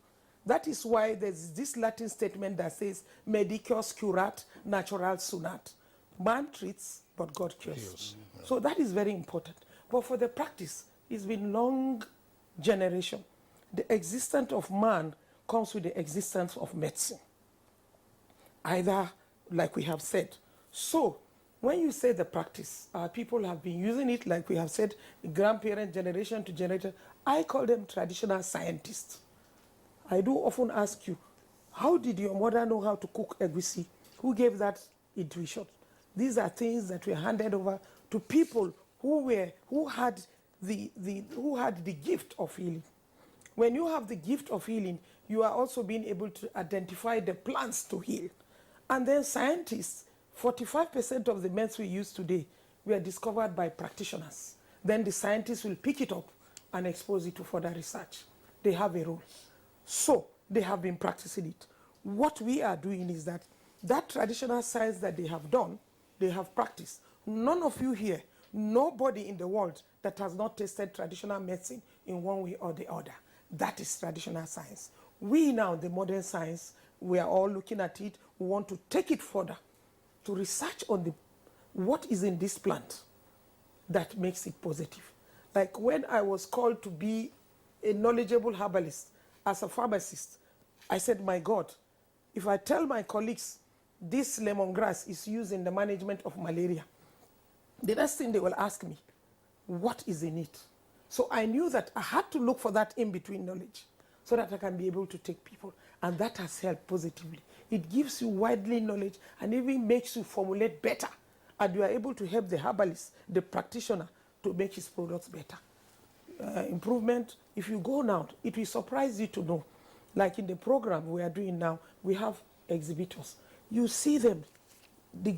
That is why there's this Latin statement that says, medicus curat, natural sunat. Man treats, but God cures. So that is very important. But for the practice, it's been long generation. The existence of man comes with the existence of medicine. Either, like we have said. So, when you say the practice, people have been using it, like we have said, grandparent generation to generation. I call them traditional scientists. I do often ask you, how did your mother know how to cook egusi? Who gave that intuition? These are things that were handed over to people who had the gift of healing. When you have the gift of healing, you are also being able to identify the plants to heal. And then scientists, 45% of the meds we use today were discovered by practitioners. Then the scientists will pick it up and expose it to further research. They have a role. So they have been practicing it. What we are doing is that traditional science that they have done, they have practiced. None of you here, nobody in the world that has not tested traditional medicine in one way or the other. That is traditional science. We now, the modern science, we are all looking at it. We want to take it further to research on what is in this plant that makes it positive. Like when I was called to be a knowledgeable herbalist as a pharmacist, I said, my God, if I tell my colleagues this lemongrass is used in the management of malaria, the next thing they will ask me, what is in it? So I knew that I had to look for that in-between knowledge so that I can be able to take people. And that has helped positively. It gives you widely knowledge and even makes you formulate better. And you are able to help the herbalist, the practitioner, to make his products better. Improvement, if you go now, it will surprise you to know. Like in the program we are doing now, we have exhibitors. You see them, the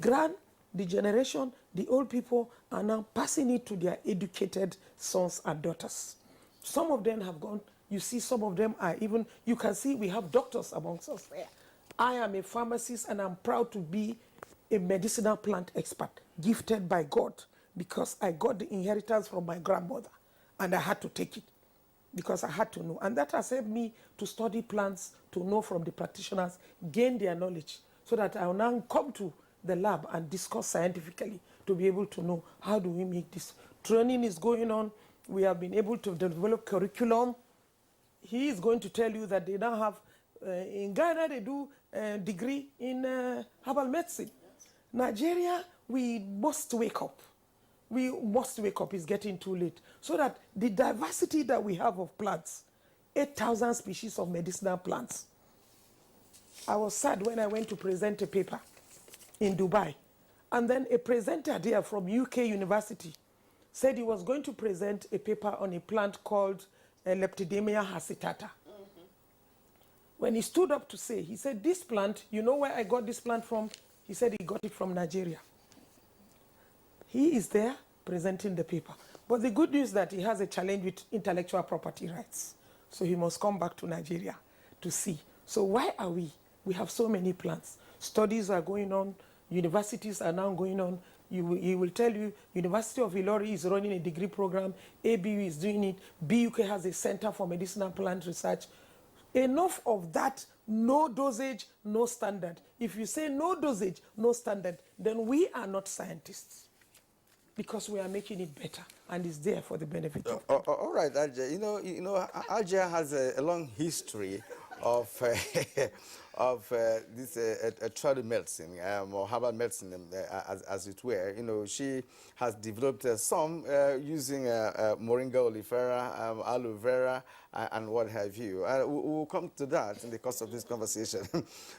generation, the old people are now passing it to their educated sons and daughters. Some of them have gone, you see some of them are even, you can see we have doctors amongst us there. I am a pharmacist and I'm proud to be a medicinal plant expert, gifted by God, because I got the inheritance from my grandmother and I had to take it because I had to know. And that has helped me to study plants, to know from the practitioners, gain their knowledge, so that I will now come to the lab and discuss scientifically to be able to know how do we make this. Training is going on. We have been able to develop curriculum. He is going to tell you that they now have, in Ghana, they do a degree in herbal medicine. Nigeria, we must wake up. We must wake up. It's getting too late. So that the diversity that we have of plants, 8,000 species of medicinal plants. I was sad when I went to present a paper in Dubai. And then a presenter there from UK University said he was going to present a paper on a plant called Leptidemia hasitata. When he stood up to say, he said, this plant, you know where I got this plant from? He said he got it from Nigeria. He is there presenting the paper. But the good news is that he has a challenge with intellectual property rights. So he must come back to Nigeria to see. So why are we? We have so many plants. Studies are going on. Universities are now going on. He will tell you, University of Ilori is running a degree program. ABU is doing it. BUK has a Center for Medicinal Plant Research. Enough of that, no dosage, no standard. If you say no dosage, no standard, then we are not scientists. because we are making it better and it's there for the benefit of All right, Ajay. Ajay has a long history of this traditional medicine or herbal medicine, as it were. She has developed some using moringa oleifera, aloe vera, and what have you. We'll come to that in the course of this conversation.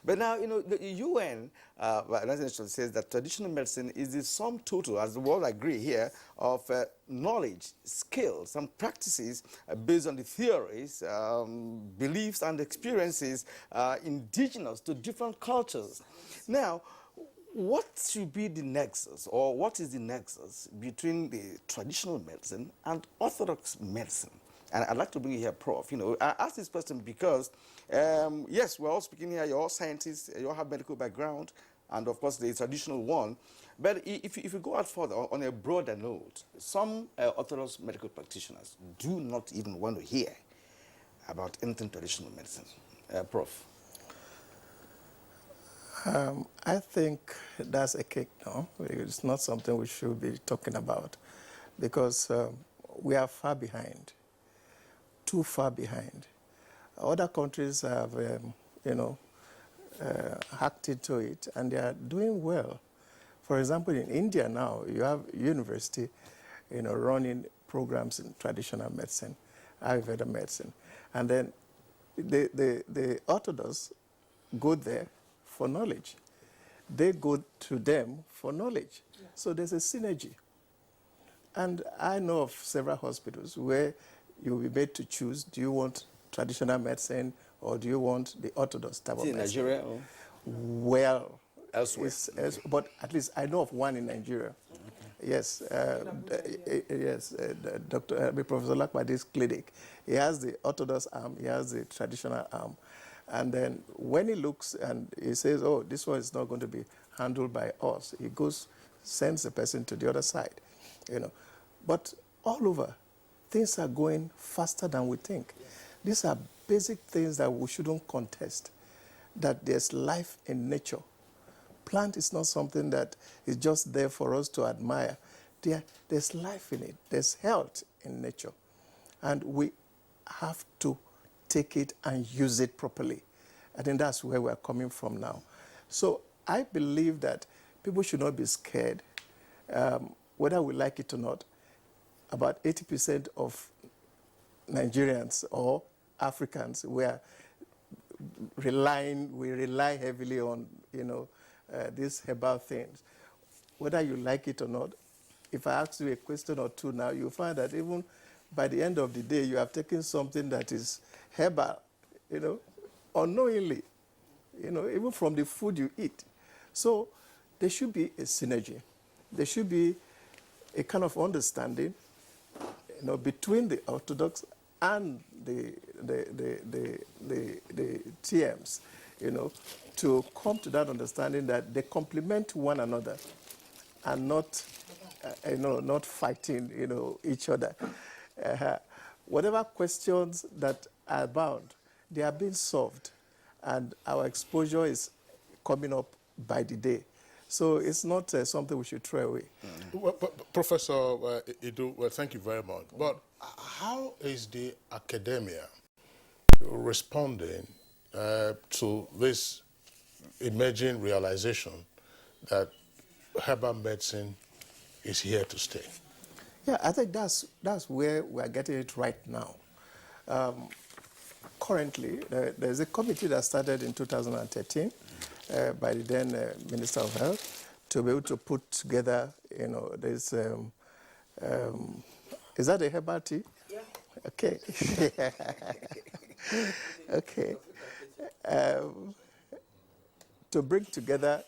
But now, the UN says that traditional medicine is the sum total, as the world agree here, of knowledge, skills, and practices based on the theories, beliefs, and experiences indigenous to different cultures. Now, what should be the nexus, or what is the nexus between the traditional medicine and orthodox medicine? And I'd like to bring you here, Prof. I ask this question because, yes, we're all speaking here, you're all scientists, you all have medical background, and of course the traditional one. But if you go out further, on a broader note, some orthodox medical practitioners do not even want to hear about anything traditional medicine. Prof. I think that's a cake, no? It's not something we should be talking about because we are far behind, too far behind. Other countries have, hacked into it and they are doing well. For example, in India now, you have university, running programs in traditional medicine, Ayurveda medicine. And then the Orthodox go there for knowledge. They go to them for knowledge. Yeah. So there's a synergy. And I know of several hospitals where you'll be made to choose, do you want traditional medicine or do you want the Orthodox type of medicine? In Nigeria? Or? Well, elsewhere. But at least I know of one in Nigeria. Okay. Yes, Professor Lakmadi's clinic. He has the Orthodox arm, he has the traditional arm. And then when he looks and he says, oh, this one is not going to be handled by us, he goes, sends the person to the other side, But all over, things are going faster than we think. Yes. These are basic things that we shouldn't contest, that there's life in nature. Plant is not something that is just there for us to admire. There's life in it. There's health in nature. And we have to take it and use it properly. I think that's where we're coming from now. So I believe that people should not be scared, whether we like it or not. About 80% of Nigerians or Africans, we rely heavily on, these herbal things. Whether you like it or not, if I ask you a question or two now, you'll find that even by the end of the day, you have taken something that is herbal, unknowingly, even from the food you eat. So there should be a synergy. There should be a kind of understanding, between the Orthodox and the TMs, to come to that understanding that they complement one another and not, not fighting, each other. Whatever questions that are abound, they are being solved, and our exposure is coming up by the day. So it's not something we should throw away. Mm-hmm. Well, Professor Idu, well, thank you very much. But how is the academia responding to this emerging realization that herbal medicine is here to stay? Yeah, I think that's where we're getting it right now. Currently, there's a committee that started in 2013 by the then Minister of Health to be able to put together, this, is that a herbal tea? Yeah. Okay. Okay. To bring together,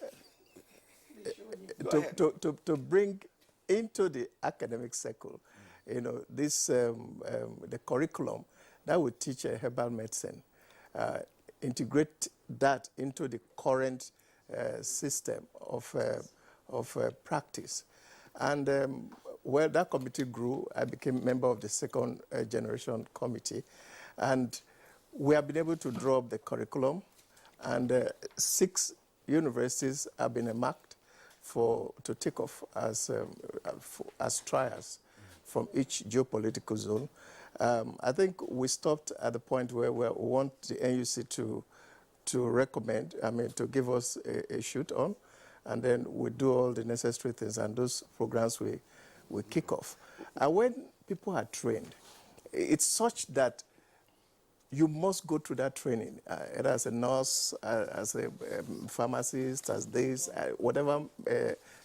to bring into the academic circle, this, the curriculum that would teach herbal medicine, integrate that into the current system of practice. And where that committee grew, I became member of the second generation committee. And we have been able to draw up the curriculum, and 6 universities have been earmarked to take off as trials from each geopolitical zone. I think we stopped at the point where we want the NUC to recommend, to give us a shoot on, and then we do all the necessary things, and those programs we kick off. And when people are trained, it's such that you must go through that training, either as a nurse, as a pharmacist, as this, whatever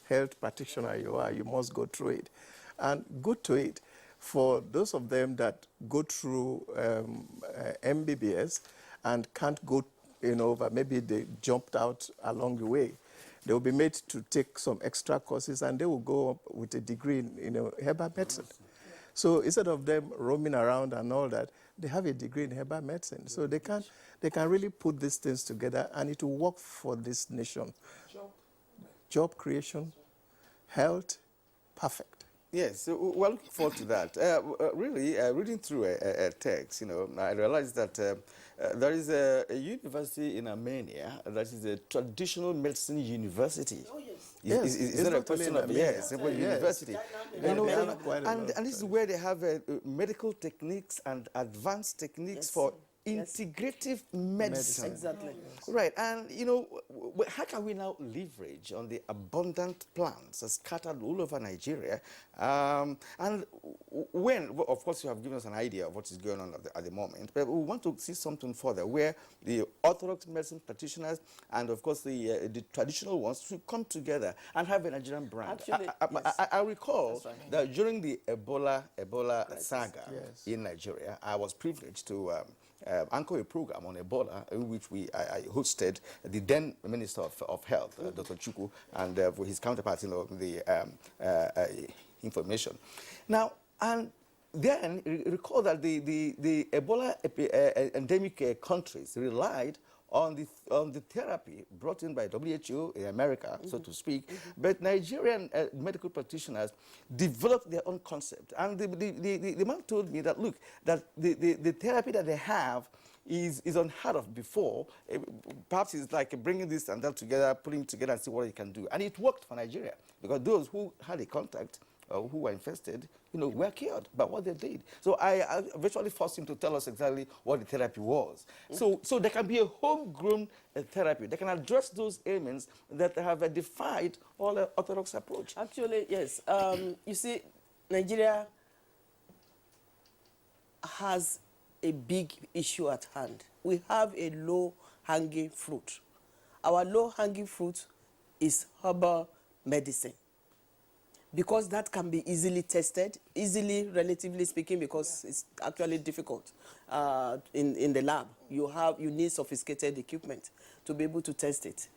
health practitioner you are, you must go through it. And go to it. For those of them that go through MBBS and can't go, but maybe they jumped out along the way, they will be made to take some extra courses, and they will go up with a degree in herbal medicine. So instead of them roaming around and all that, they have a degree in herbal medicine. So they can really put these things together, and it will work for this nation. Job creation, health, perfect. Yes, so we're looking forward to that. Really, reading through a text, I realized that there is a university in Armenia that is a traditional medicine university. Oh, yes. Is that a question of, yes, university. And this is where they have medical techniques and advanced techniques for integrative medicine. Exactly. Right, and how can we now leverage on the abundant plants scattered all over Nigeria? And of course, you have given us an idea of what is going on at the moment, but we want to see something further where the orthodox medicine practitioners and, of course, the traditional ones should come together and have a Nigerian brand. Actually, I recall that during the Ebola saga in Nigeria, I was privileged to anchor a program on Ebola in which I hosted the then Minister of Health, Dr. Chukwu, and with his counterpart, the information. Now, and then recall that the Ebola endemic countries relied on the therapy brought in by WHO in America, so to speak, but Nigerian medical practitioners developed their own concept. And the man told me that, look, that the therapy that they have is unheard of before. Perhaps it's like bringing this and that together, putting it together and see what it can do. And it worked for Nigeria, because those who had a contact who were infested, were cured by what they did. So I virtually forced him to tell us exactly what the therapy was. So there can be a homegrown therapy that can address those ailments that have defied all the orthodox approach. Actually, yes. You see, Nigeria has a big issue at hand. We have a low-hanging fruit. Our low-hanging fruit is herbal medicine, because that can be easily tested, relatively speaking, because it's actually difficult in the lab. You need sophisticated equipment to be able to test it.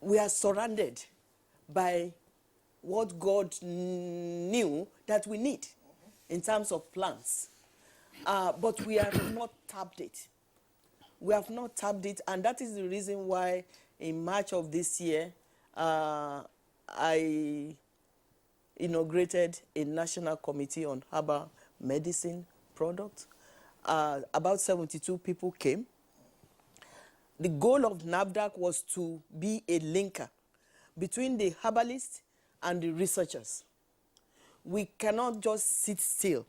We are surrounded by what God knew that we need in terms of plants, but we have not tapped it. We have not tapped it, and that is the reason why in March of this year, I inaugurated a national committee on herbal medicine products. About 72 people came. The goal of NAFDAC was to be a linker between the herbalists and the researchers. We cannot just sit still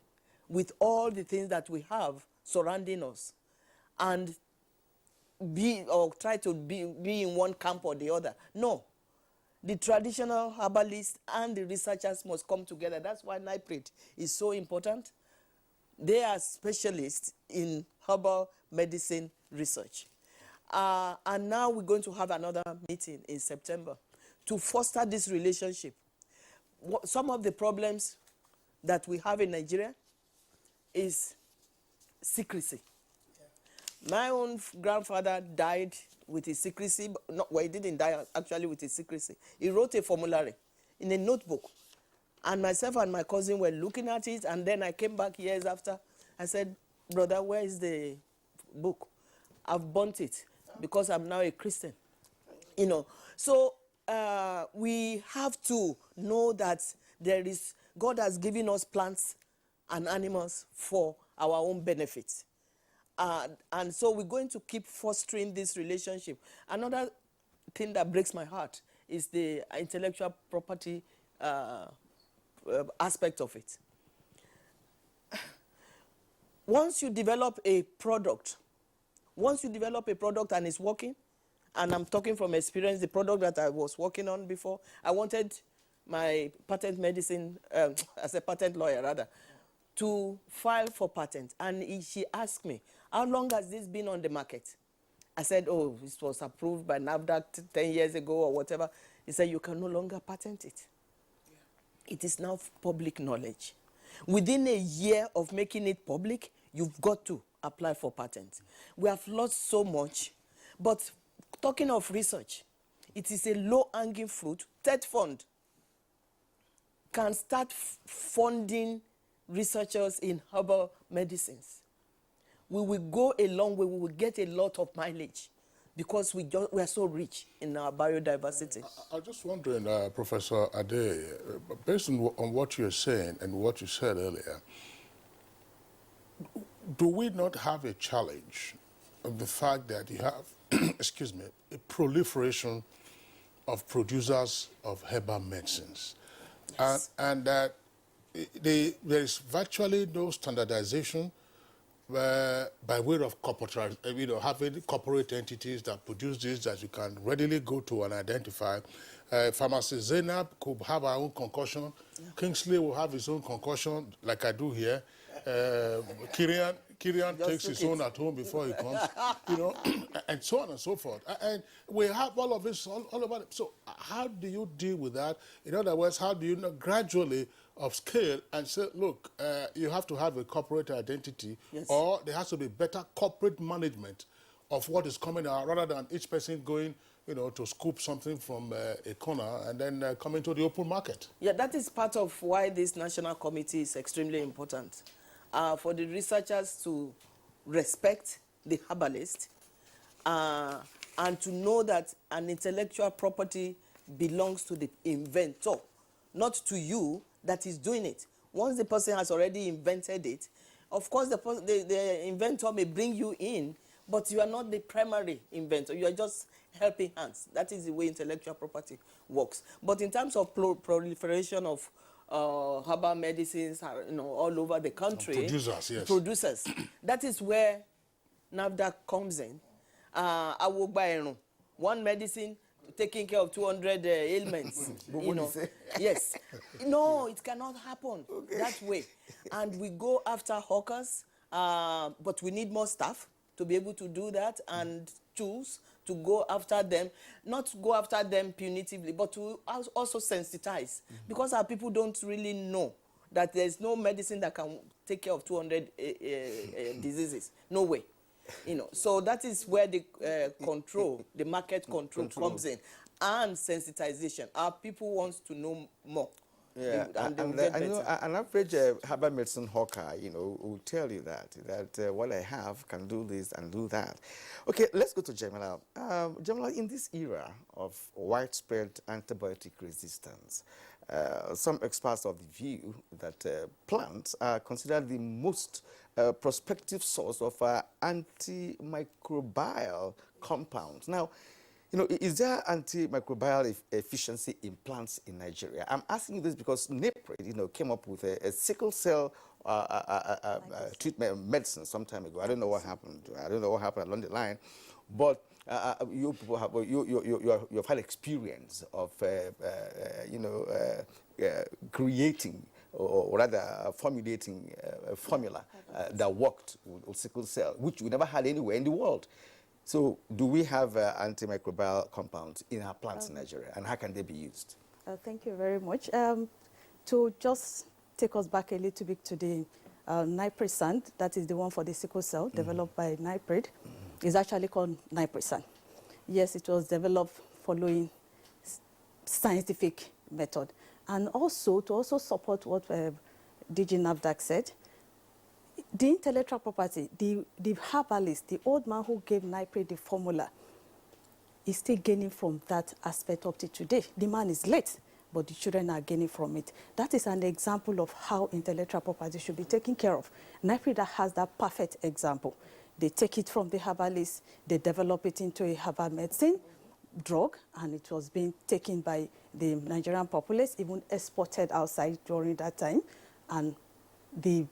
with all the things that we have surrounding us and try to be in one camp or the other. No. The traditional herbalists and the researchers must come together. That's why NIPRID is so important. They are specialists in herbal medicine research. And now we're going to have another meeting in September to foster this relationship. Some of the problems that we have in Nigeria is secrecy. My own grandfather died with his secrecy. He didn't die actually with his secrecy. He wrote a formulary in a notebook. And myself and my cousin were looking at it, and then I came back years after. I said, brother, where is the book? I've burnt it because I'm now a Christian. So we have to know that God has given us plants and animals for our own benefit. And so we're going to keep fostering this relationship. Another thing that breaks my heart is the intellectual property aspect of it. Once you develop a product and it's working, and I'm talking from experience, the product that I was working on before, I wanted my patent medicine, as a patent lawyer rather, to file for patent. And she asked me, how long has this been on the market? I said, oh, this was approved by NAFDAC 10 years ago or whatever. He said, you can no longer patent it. Yeah. It is now public knowledge. Within a year of making it public, you've got to apply for patents. We have lost so much, but talking of research, it is a low-hanging fruit. TED Fund can start funding researchers in herbal medicines. We will go a long way. We will get a lot of mileage because we are so rich in our biodiversity. I'm just wondering, Professor Ade, based on what you're saying and what you said earlier, do we not have a challenge of the fact that you have, excuse me, a proliferation of producers of herbal medicines? Yes. And that there is virtually no standardization by way of corporate, having corporate entities that produce this that you can readily go to and identify. Pharmacy Zainab could have her own concoction. Yeah. Kingsley will have his own concoction, like I do here. Kirian takes his own at home before he comes, and so on and so forth. And we have all of this all about it. So how do you deal with that? In other words, how do you gradually upscale and say, look, you have to have a corporate identity, yes, or there has to be better corporate management of what is coming out rather than each person going to scoop something from a corner and then coming to the open market? Yeah, that is part of why this national committee is extremely important. For the researchers to respect the herbalist and to know that an intellectual property belongs to the inventor, not to you that is doing it. Once the person has already invented it, of course the inventor may bring you in, but you are not the primary inventor. You are just helping hands. That is the way intellectual property works. But in terms of proliferation of herbal medicines, all over the country. Producers, yes. Producers. That is where NAFDAC comes in. One medicine taking care of 200 ailments. Yes. No, it cannot happen that way. And we go after hawkers, but we need more staff to be able to do that and choose to go after them, not to go after them punitively, but to also sensitize. Because our people don't really know that there's no medicine that can take care of 200 diseases. No way. So that is where the the market control comes in, and sensitization. Our people want to know more. Yeah, an average herbal medicine hawker, will tell you that what I have can do this and do that. Okay, let's go to Jamila. Jamila, in this era of widespread antibiotic resistance, some experts of the view that plants are considered the most prospective source of antimicrobial compounds. Now, is there antimicrobial efficiency in plants in Nigeria? I'm asking you this because NIPRID, came up with a sickle cell treatment medicine some time ago. I don't know what happened. I don't know what happened along the line, but you people have you've had experience of creating or rather formulating a formula that worked with sickle cell, which we never had anywhere in the world. So do we have antimicrobial compounds in our plants in Nigeria, and how can they be used? Thank you very much. To just take us back a little bit to the Niprisan, that is the one for the sickle cell, developed by NIPRID, is actually called Niprisan. Yes, it was developed following scientific method. And also, to support what DG NAFDAC said, the intellectual property, the herbalist, the old man who gave NIPRID the formula, is still gaining from that aspect up to today. The man is late, but the children are gaining from it. That is an example of how intellectual property should be taken care of. NIPRID has that perfect example. They take it from the herbalist, they develop it into a herbal medicine, drug, and it was being taken by the Nigerian populace, even exported outside during that time. And there's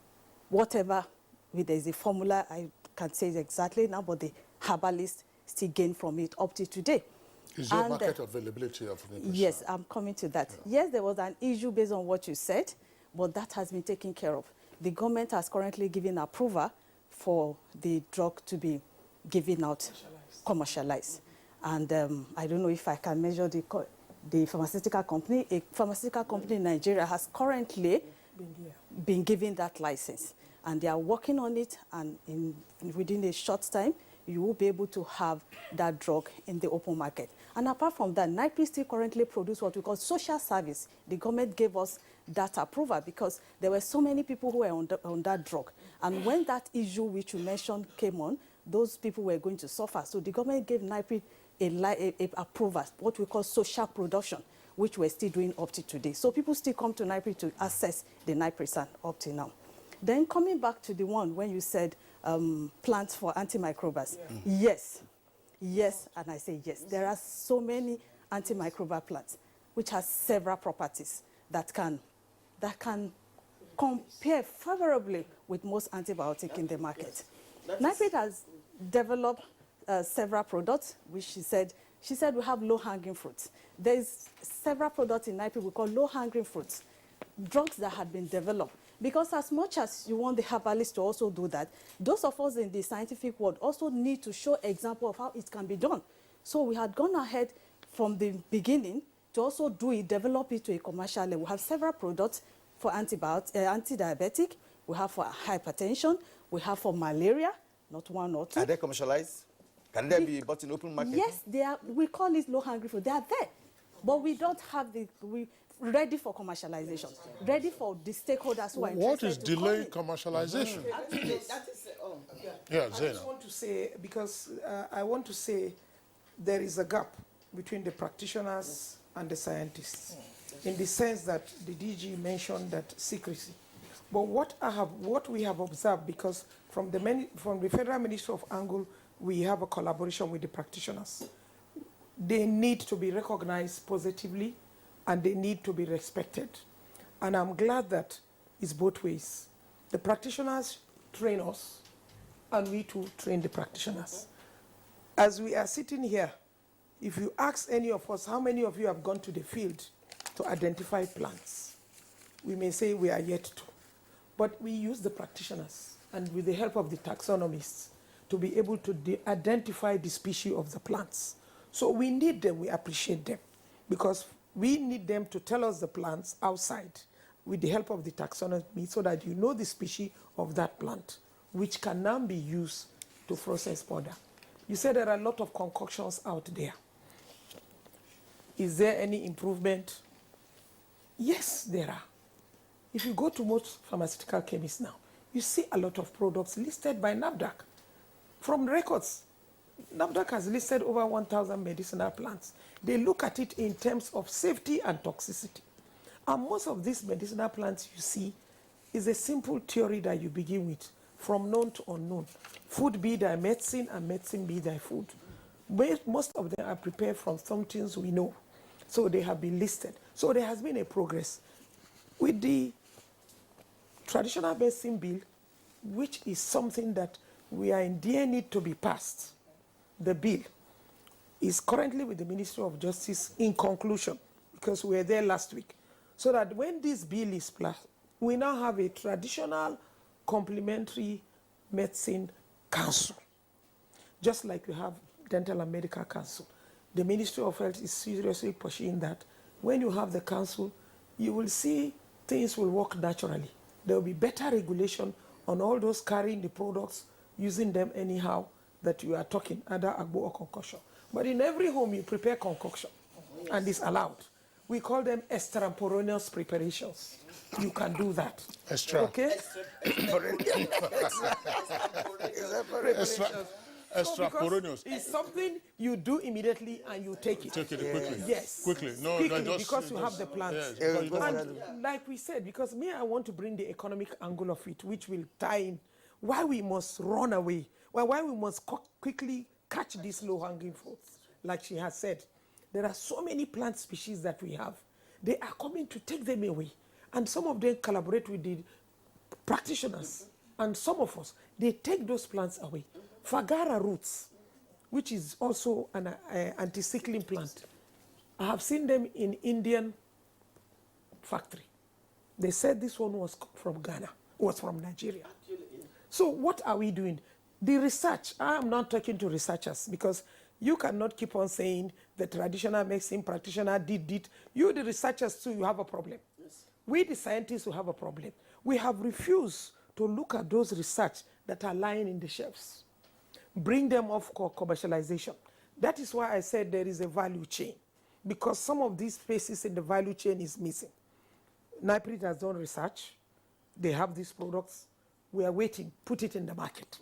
a formula, I can't say it exactly now, but the herbalists still gain from it up to today. Is there market availability of the napier? Yes, I'm coming to that. Yeah. Yes, there was an issue based on what you said, but that has been taken care of. The government has currently given approval for the drug to be given out, commercialized. And I don't know if I can measure the pharmaceutical company. A pharmaceutical company in Nigeria has currently been given that license. And they are working on it, and within a short time, you will be able to have that drug in the open market. And apart from that, NIPRI still currently produce what we call social service. The government gave us that approval because there were so many people who were on that drug. And when that issue which you mentioned came on, those people were going to suffer. So the government gave NIPRI a approval, what we call social production, which we're still doing up to today. So people still come to NIPRI to access the NIPRI up to now. Then coming back to the one when you said plants for antimicrobials. Yeah. Yes, and I say yes. There are so many antimicrobial plants which has several properties that can compare favorably with most antibiotics in the market. NIPRI has developed several products, which she said we have low-hanging fruits. There's several products in NIPRI we call low-hanging fruits, drugs that had been developed. Because as much as you want the herbalists to also do that, those of us in the scientific world also need to show example of how it can be done. So we had gone ahead from the beginning to also do it, develop it to a commercial level. We have several products for anti-diabetic, we have for hypertension, we have for malaria, not one or two. Are they commercialized? Can they be bought in open market? Yes, they are. We call it low-hanging fruit. They are there, but we don't have ready for commercialization, ready for the stakeholders who are interested. What is delaying commercialization? I just want to say, because I want to say there is a gap between the practitioners and the scientists, in the sense that the DG mentioned that secrecy. But what we have observed, because from the Federal Ministry of Angle, we have a collaboration with the practitioners. They need to be recognized positively, and they need to be respected. And I'm glad that it's both ways. The practitioners train us, and we too train the practitioners. As we are sitting here, if you ask any of us, how many of you have gone to the field to identify plants? We may say we are yet to. But we use the practitioners, and with the help of the taxonomists, to be able to identify the species of the plants. So we need them, we appreciate them, because we need them to tell us the plants outside with the help of the taxonomy, so that you know the species of that plant, which can now be used to process powder. You said there are a lot of concoctions out there. Is there any improvement? Yes, there are. If you go to most pharmaceutical chemists now, you see a lot of products listed by NAFDAC. From records, NAFDAC has listed over 1,000 medicinal plants. They look at it in terms of safety and toxicity. And most of these medicinal plants you see is a simple theory that you begin with, from known to unknown. Food be thy medicine, and medicine be thy food. Most of them are prepared from some things we know. So they have been listed. So there has been a progress. With the traditional medicine bill, which is something that we are in dear need to be passed, the bill is currently with the Ministry of Justice in conclusion, because we were there last week. So that when this bill is passed, we now have a traditional complementary medicine council, just like we have dental and medical council. The Ministry of Health is seriously pushing that. When you have the council, you will see things will work naturally. There will be better regulation on all those carrying the products, using them anyhow that you are talking, either agbo or concoction. But in every home, you prepare concoction, and it's allowed. We call them extemporaneous preparations. You can do that. Okay? Extemporaneous. It's something you do immediately and you take it. Take it quickly. Yes. Quickly. No, quickly, just, because you have the plans. Yes, and like we said, because I want to bring the economic angle of it, which will tie in why we must run away, why we must quickly catch these low-hanging fruits. like she has said, there are so many plant species that we have. They are coming to take them away. And some of them collaborate with the practitioners. And some of us, they take those plants away. Fagara roots, which is also an anti-cycling plant. I have seen them in Indian factory. They said this one was from Ghana, was from Nigeria. So what are we doing? The research, I am not talking to researchers because you cannot keep on saying the traditional medicine practitioner did it. You, the researchers too, you have a problem. Yes. We, the scientists, who have a problem. We have refused to look at those research that are lying in the shelves. Bring them off commercialization. That is why I said there is a value chain, because some of these spaces in the value chain is missing. NIPRIT has done research. They have these products. We are waiting, put it in the market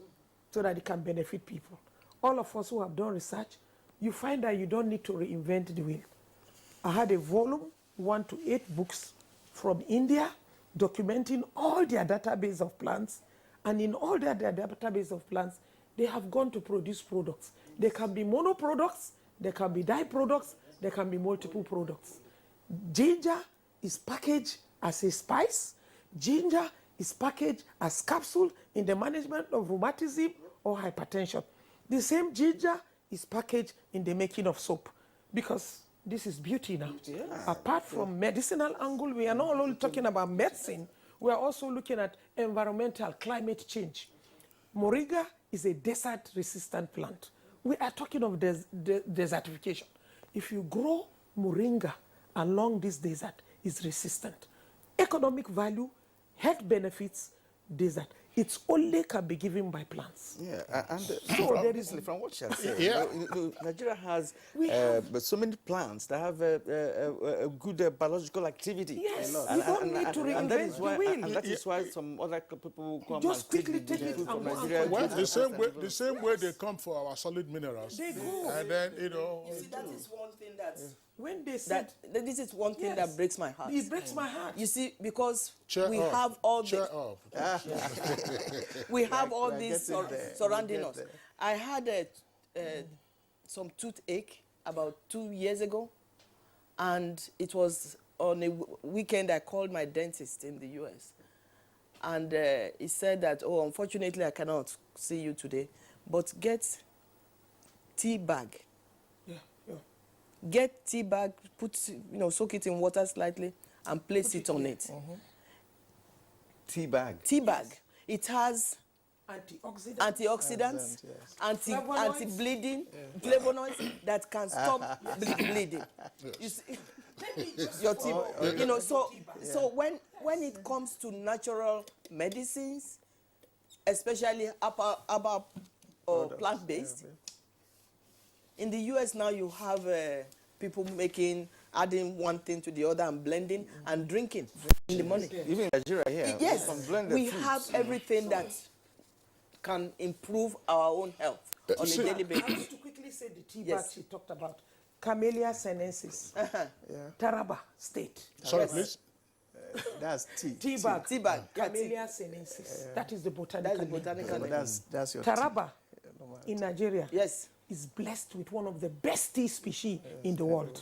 so that it can benefit people. All of us who have done research, you find that you don't need to reinvent the wheel. I had a volume, 1 to 8 books from India, documenting all their database of plants, and in all their database of plants, they have gone to produce products. They can be mono products, they can be dye products, they can be multiple products. Ginger is packaged as a spice. Ginger is packaged as capsule in the management of rheumatism or hypertension. The same ginger is packaged in the making of soap, because this is beauty now. Yeah. Apart from medicinal angle, we are not only talking about medicine, we are also looking at environmental climate change. Moringa is a desert-resistant plant. We are talking of desertification. If you grow moringa along this desert, it's resistant. Economic value, health benefits, desert. It only can be given by plants. Yeah, and so there is, from what she has said, Nigeria has so many plants that have a good biological activity. Yes, you don't need to reinvent the wheel. And that is why some other people come just and quickly take it from and Nigeria. Well, the same way they come for our solid minerals. They go. And then, you know. You see, that is one thing that... When they said... This is one thing that breaks my heart. It breaks my heart. You see, because Cheer we up. have all Cheer the... up. we have all these there. surrounding us. I had some toothache about 2 years ago, and it was on a weekend. I called my dentist in the US, and he said that, oh, unfortunately I cannot see you today, but get tea bag. Get tea bag, soak it in water slightly, and place it on it. Tea bag. Tea bag. It has antioxidants, anti-bleeding, flavonoids that can stop bleeding. You see, your tea, so when it comes to natural medicines, especially herbal or plant-based, in the US now you have people adding one thing to the other and blending and drinking in the morning. Even in Nigeria here, yes, we have everything that can improve our own health on a daily basis. I want to quickly say the tea bag she talked about. Camellia sinensis, Taraba State. Sorry, please. That's tea. Tea bag. Camellia sinensis. That is the botanical name. That's your Taraba in Nigeria. Yes. Is blessed with one of the best tea species in the world.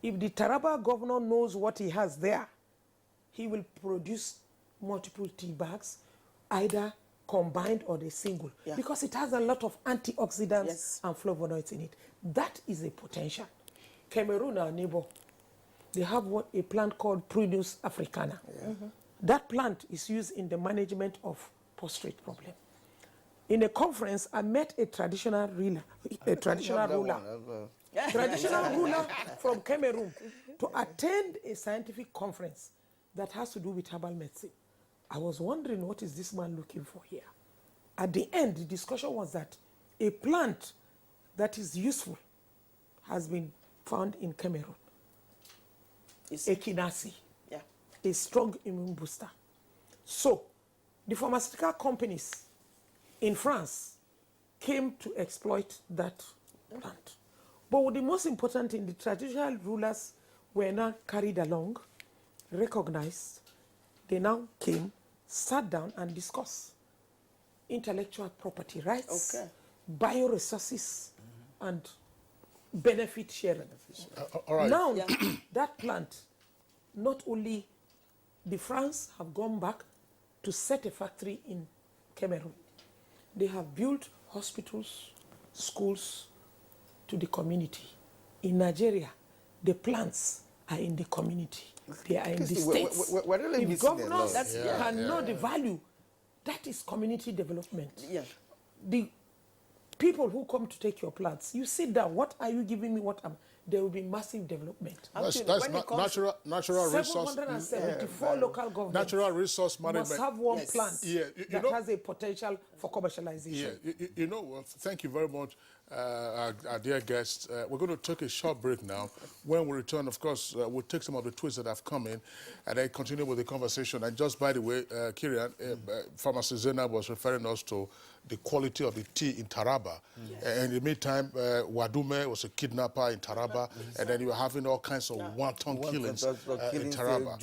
If the Taraba governor knows what he has there, he will produce multiple tea bags, either combined or the single, because it has a lot of antioxidants and flavonoids in it. That is a potential. Cameroon, our neighbor, they have a plant called Prunus africana. That plant is used in the management of prostate problem. In a conference, I met a traditional ruler, from Cameroon to attend a scientific conference that has to do with herbal medicine. I was wondering, what is this man looking for here? At the end, the discussion was that a plant that is useful has been found in Cameroon. Echinacea, a strong immune booster. So, the pharmaceutical companies in France came to exploit that plant. But the most important thing, the traditional rulers were now carried along, recognized. They now came, sat down and discussed intellectual property rights, bioresources, and benefit sharing. All right. Now, that plant, not only the France have gone back to set a factory in Cameroon, they have built hospitals, schools to the community. In Nigeria, the plants are in the community. They are in the states. We're really If missing governors a lot. can know the value, that is community development. Yeah. The people who come to take your plants, you sit down, what are you giving me, there will be massive development. That's natural resource. 774 local governments Natural resource management must have one plant that has a potential for commercialization. Yeah, you know what? Thank you very much, our dear guests. We're going to take a short break now. When we return, of course, we'll take some of the tweets that have come in and then continue with the conversation. And just by the way, Kirian, Pharmacist Zena was referring us to the quality of the tea in Taraba. And in the meantime, Wadume was a kidnapper in Taraba, and then you were having all kinds of wanton killings in Taraba.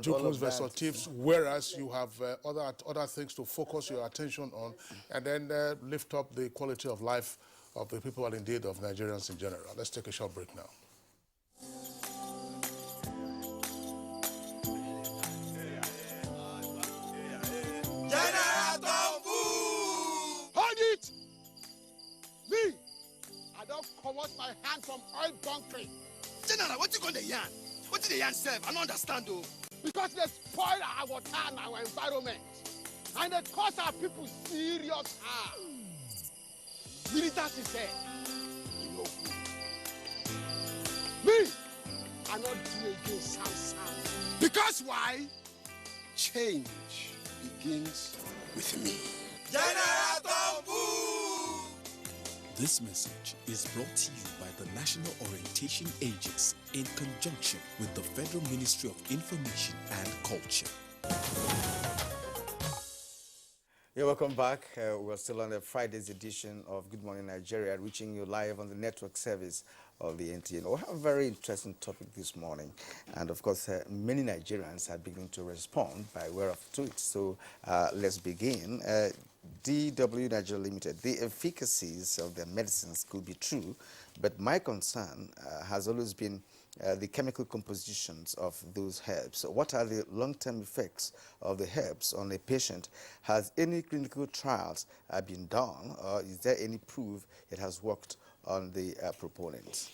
Jukums versus thieves, whereas you have other things to focus your attention on, and then lift up the quality of life of the people and indeed of Nigerians in general. Let's take a short break now. I don't cover my hand from oil bunkering. General, what you going to yarn? What did the yarn serve? I don't understand though. Because they spoil our water and our environment. And they cause our people serious harm. Militants is there. No good. Me, I not do again Sam. Because why? Change begins with me. General Tombu! This message is brought to you by the National Orientation Agency in conjunction with the Federal Ministry of Information and Culture. Yeah, welcome back. We're still on the Friday's edition of Good Morning Nigeria, reaching you live on the network service of the NTN. We have a very interesting topic this morning, and of course, many Nigerians are beginning to respond by way of tweets. So let's begin. DW Nigeria Limited, the efficacies of their medicines could be true, but my concern has always been the chemical compositions of those herbs. What are the long-term effects of the herbs on a patient? Has any clinical trials been done, or is there any proof it has worked on the proponents?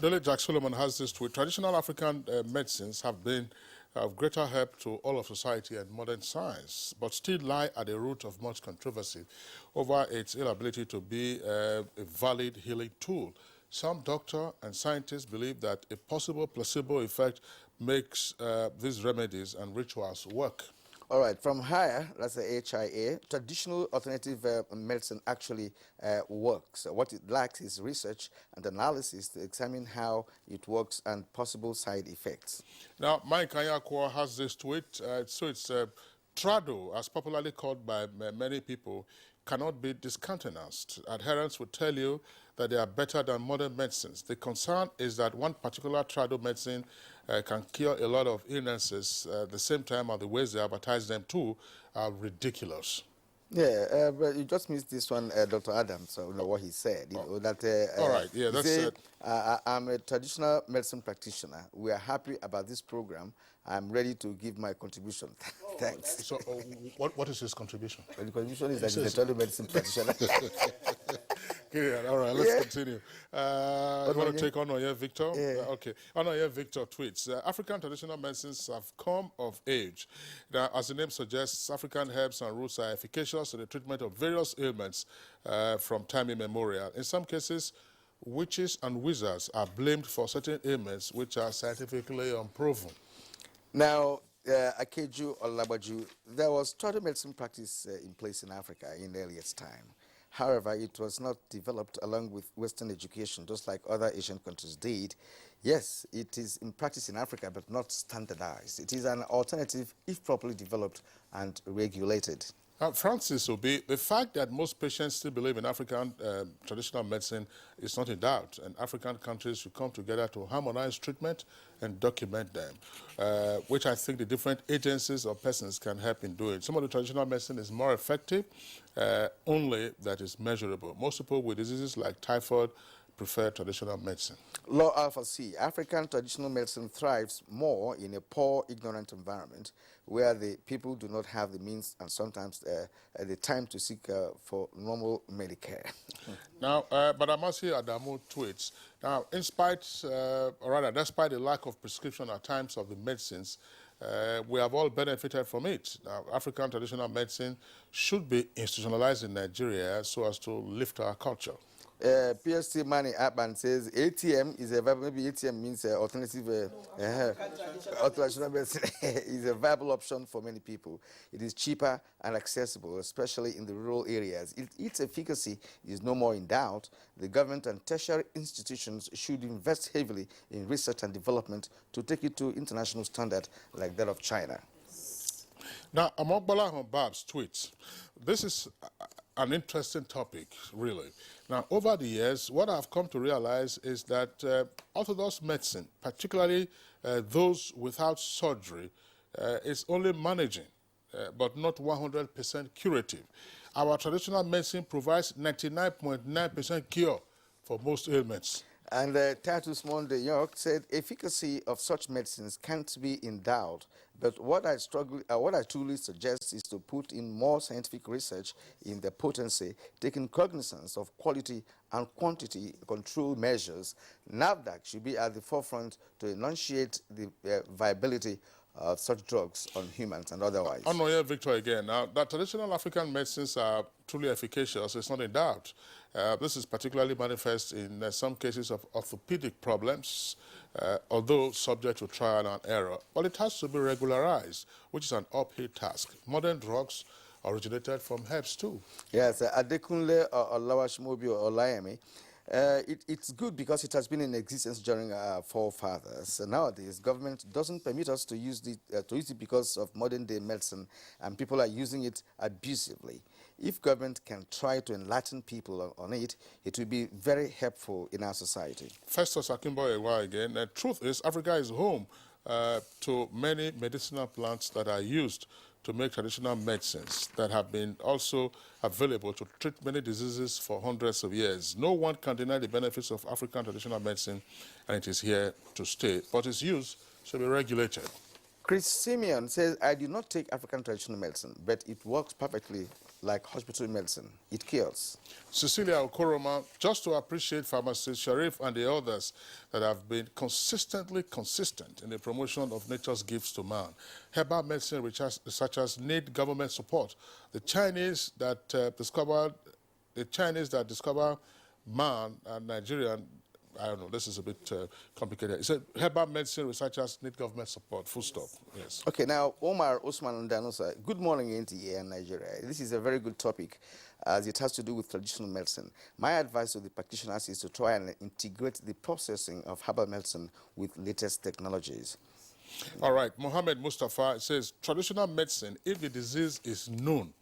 Dele Jack Solomon has this tweet. Traditional African medicines have been of greater help to all of society and modern science, but still lie at the root of much controversy over its inability to be a valid healing tool. Some doctors and scientists believe that a possible placebo effect makes these remedies and rituals work. All right, from higher, that's the HIA, traditional alternative medicine actually works. What it lacks is research and analysis to examine how it works and possible side effects. Now, Mike Kanyakwa has this tweet. So it's Trado, as popularly called by many people, cannot be discountenanced. Adherents will tell you that they are better than modern medicines. The concern is that one particular Trado medicine can cure a lot of illnesses at the same time, and the ways they advertise them too are ridiculous. Yeah, but you just missed this one, Dr. Adams, you know what he said. You know, that, all right, yeah, that's it. I'm a traditional medicine practitioner. We are happy about this program. I'm ready to give my contribution. Thanks. So, what is his contribution? Well, the contribution is that he's a traditional medicine practitioner. Yeah, all right, let's continue. You want to take Onoye Victor? Yeah. Okay. Onoye Victor tweets, African traditional medicines have come of age. Now, as the name suggests, African herbs and roots are efficacious in the treatment of various ailments from time immemorial. In some cases, witches and wizards are blamed for certain ailments which are scientifically unproven. Now, Akeju Olabaju, there was traditional medicine practice in place in Africa in the earliest time. However, it was not developed along with Western education, just like other Asian countries did. Yes, it is in practice in Africa, but not standardized. It is an alternative if properly developed and regulated. Francis Obi, the fact that most patients still believe in African traditional medicine is not in doubt, and African countries should come together to harmonize treatment and document them, which I think the different agencies or persons can help in doing. Some of the traditional medicine is more effective, only that is measurable. Most people with diseases like typhoid prefer traditional medicine? Law Alpha C, African traditional medicine thrives more in a poor, ignorant environment where the people do not have the means and sometimes the time to seek for normal Medicare. Now, but I must say Adamu tweets, now, in spite, or rather, despite the lack of prescription at times of the medicines, we have all benefited from it. Now, African traditional medicine should be institutionalized in Nigeria so as to lift our culture. PST Money Aban says ATM is a viable, maybe ATM means alternative, traditional medicine is a viable option for many people. It is cheaper and accessible, especially in the rural areas. Its efficacy is no more in doubt. The government and tertiary institutions should invest heavily in research and development to take it to international standard like that of China. Now, Amokbala Babs tweets, this is an interesting topic, really. Now, over the years, what I've come to realize is that orthodox medicine, particularly those without surgery, is only managing, but not 100% curative. Our traditional medicine provides 99.9% cure for most ailments. And Titus Monde York said, efficacy of such medicines can't be in doubt, but what I truly suggest is to put in more scientific research in the potency, taking cognizance of quality and quantity control measures. NAFDAC should be at the forefront to enunciate the viability of such drugs on humans and otherwise. Honorable Victor again. Now, that traditional African medicines are truly efficacious, it's not in doubt. This is particularly manifest in some cases of orthopedic problems, although subject to trial and error. But it has to be regularized, which is an uphill task. Modern drugs originated from herbs too. Yes, Adekunle Olawashimobi Olayemi. It's good because it has been in existence during our forefathers. Nowadays, government doesn't permit us to use it because of modern-day medicine, and people are using it abusively. If government can try to enlighten people on it, it will be very helpful in our society. Festus Akimboye again. The truth is, Africa is home to many medicinal plants that are used to make traditional medicines that have been also available to treat many diseases for hundreds of years. No one can deny the benefits of African traditional medicine, and it is here to stay, but its use should be regulated. Chris Simeon says, I do not take African traditional medicine, but it works perfectly like hospital medicine. It cures. Cecilia Okoroma, just to appreciate pharmacist Sharif and the others that have been consistently consistent in the promotion of nature's gifts to man. Herbal medicine such as need government support. The Chinese that discovered man and Nigerian, I don't know, this is a bit complicated. He said herbal medicine researchers need government support, full stop, yes. Okay, now, Omar Osman Ndanosa, good morning, NTA and Nigeria. This is a very good topic as it has to do with traditional medicine. My advice to the practitioners is to try and integrate the processing of herbal medicine with latest technologies. All right, Mohammed Mustafa says, traditional medicine, if the disease is known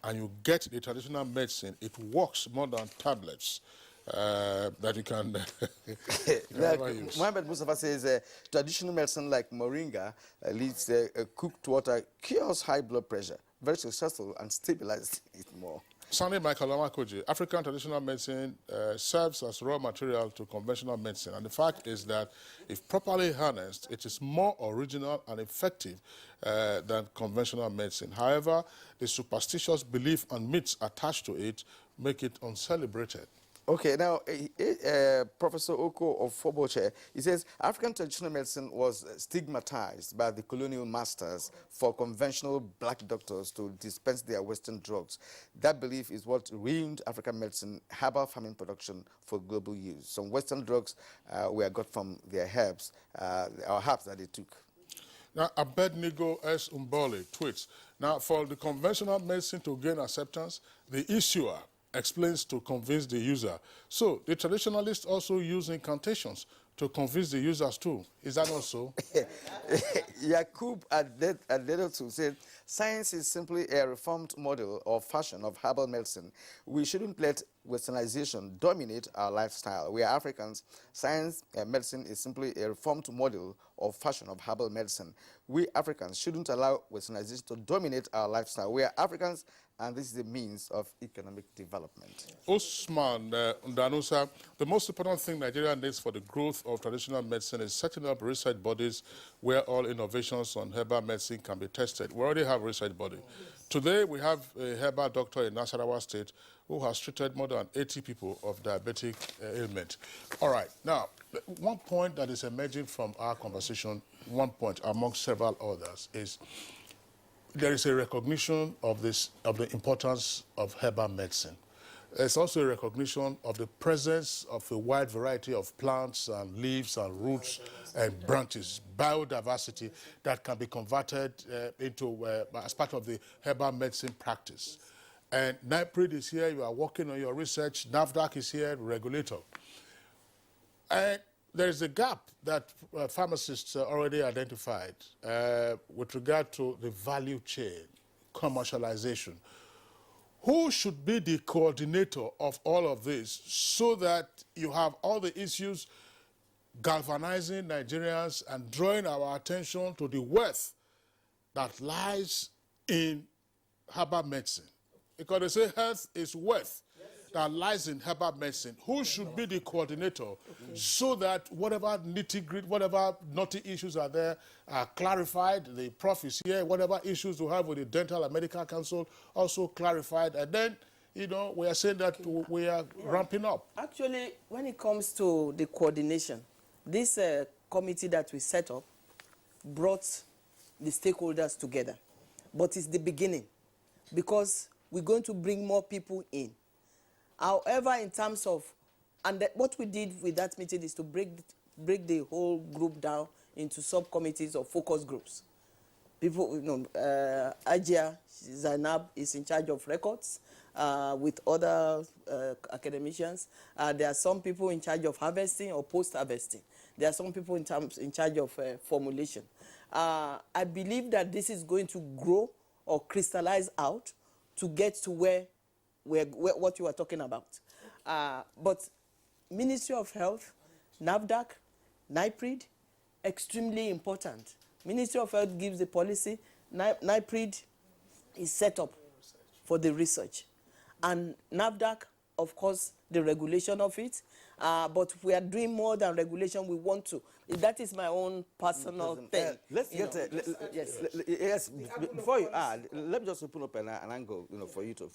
and you get the traditional medicine, it works more than tablets. That you can use. Mohammed Mustafa says traditional medicine like moringa leads cooked water, cures high blood pressure, very successful and stabilizes it more. Sani Michael Amakoji, African traditional medicine serves as raw material to conventional medicine, and the fact is that if properly harnessed, it is more original and effective than conventional medicine. However, the superstitious belief and myths attached to it make it uncelebrated. Okay, now, Professor Oko of Foboche, he says African traditional medicine was stigmatized by the colonial masters for conventional black doctors to dispense their Western drugs. That belief is what ruined African medicine, herbal farming production for global use. Some Western drugs were got from their herbs, or herbs that they took. Now, Abednego S. Umbole tweets, now, for the conventional medicine to gain acceptance, the issuer explains to convince the user. So the traditionalists also use incantations to convince the users too. Is that not so? Yakub Adedotu said, science is simply a reformed model or fashion of herbal medicine. We shouldn't let westernization dominate our lifestyle. We are Africans. Science and medicine is simply a reformed model or fashion of herbal medicine. We Africans shouldn't allow westernization to dominate our lifestyle. We are Africans, and this is the means of economic development. Usman Ndanusa, the most important thing Nigeria needs for the growth of traditional medicine is setting up research bodies where all innovations on herbal medicine can be tested. We already have research body. Today, we have a herbal doctor in Nasarawa State who has treated more than 80 people of diabetic ailment. All right, now, one point that is emerging from our conversation, one point among several others, is there is a recognition of the importance of herbal medicine. There's also a recognition of the presence of a wide variety of plants and leaves and roots and branches, biodiversity that can be converted into as part of the herbal medicine practice. And NIPRID is here, you are working on your research, NAFDAC is here, regulator. And there is a gap that pharmacists already identified with regard to the value chain, commercialization. Who should be the coordinator of all of this so that you have all the issues galvanizing Nigerians and drawing our attention to the worth that lies in herbal medicine? Because they say health is worth that lies in herbal medicine. Who should be the coordinator so that whatever nitty-gritty, whatever naughty issues are there are clarified, the prof is here, whatever issues we have with the Dental and Medical Council also clarified, and then, you know, we are saying that we are ramping up. Actually, when it comes to the coordination, this committee that we set up brought the stakeholders together. But it's the beginning, because we're going to bring more people in. However, in terms of, and what we did with that meeting is to break the whole group down into subcommittees or focus groups. People, you know, Ajia Zainab is in charge of records with other academicians. There are some people in charge of harvesting or post-harvesting. There are some people in charge of formulation. I believe that this is going to grow or crystallize out to get to where what you are talking about. But Ministry of Health, NAFDAC, NIPRID, extremely important. Ministry of Health gives the policy, NIPRID is set up for the research. And NAFDAC, of course, the regulation of it. But we are doing more than regulation. We want to. That is my own personal thing. Let's get yes. Before you add, let me just open up an angle, you know, for you to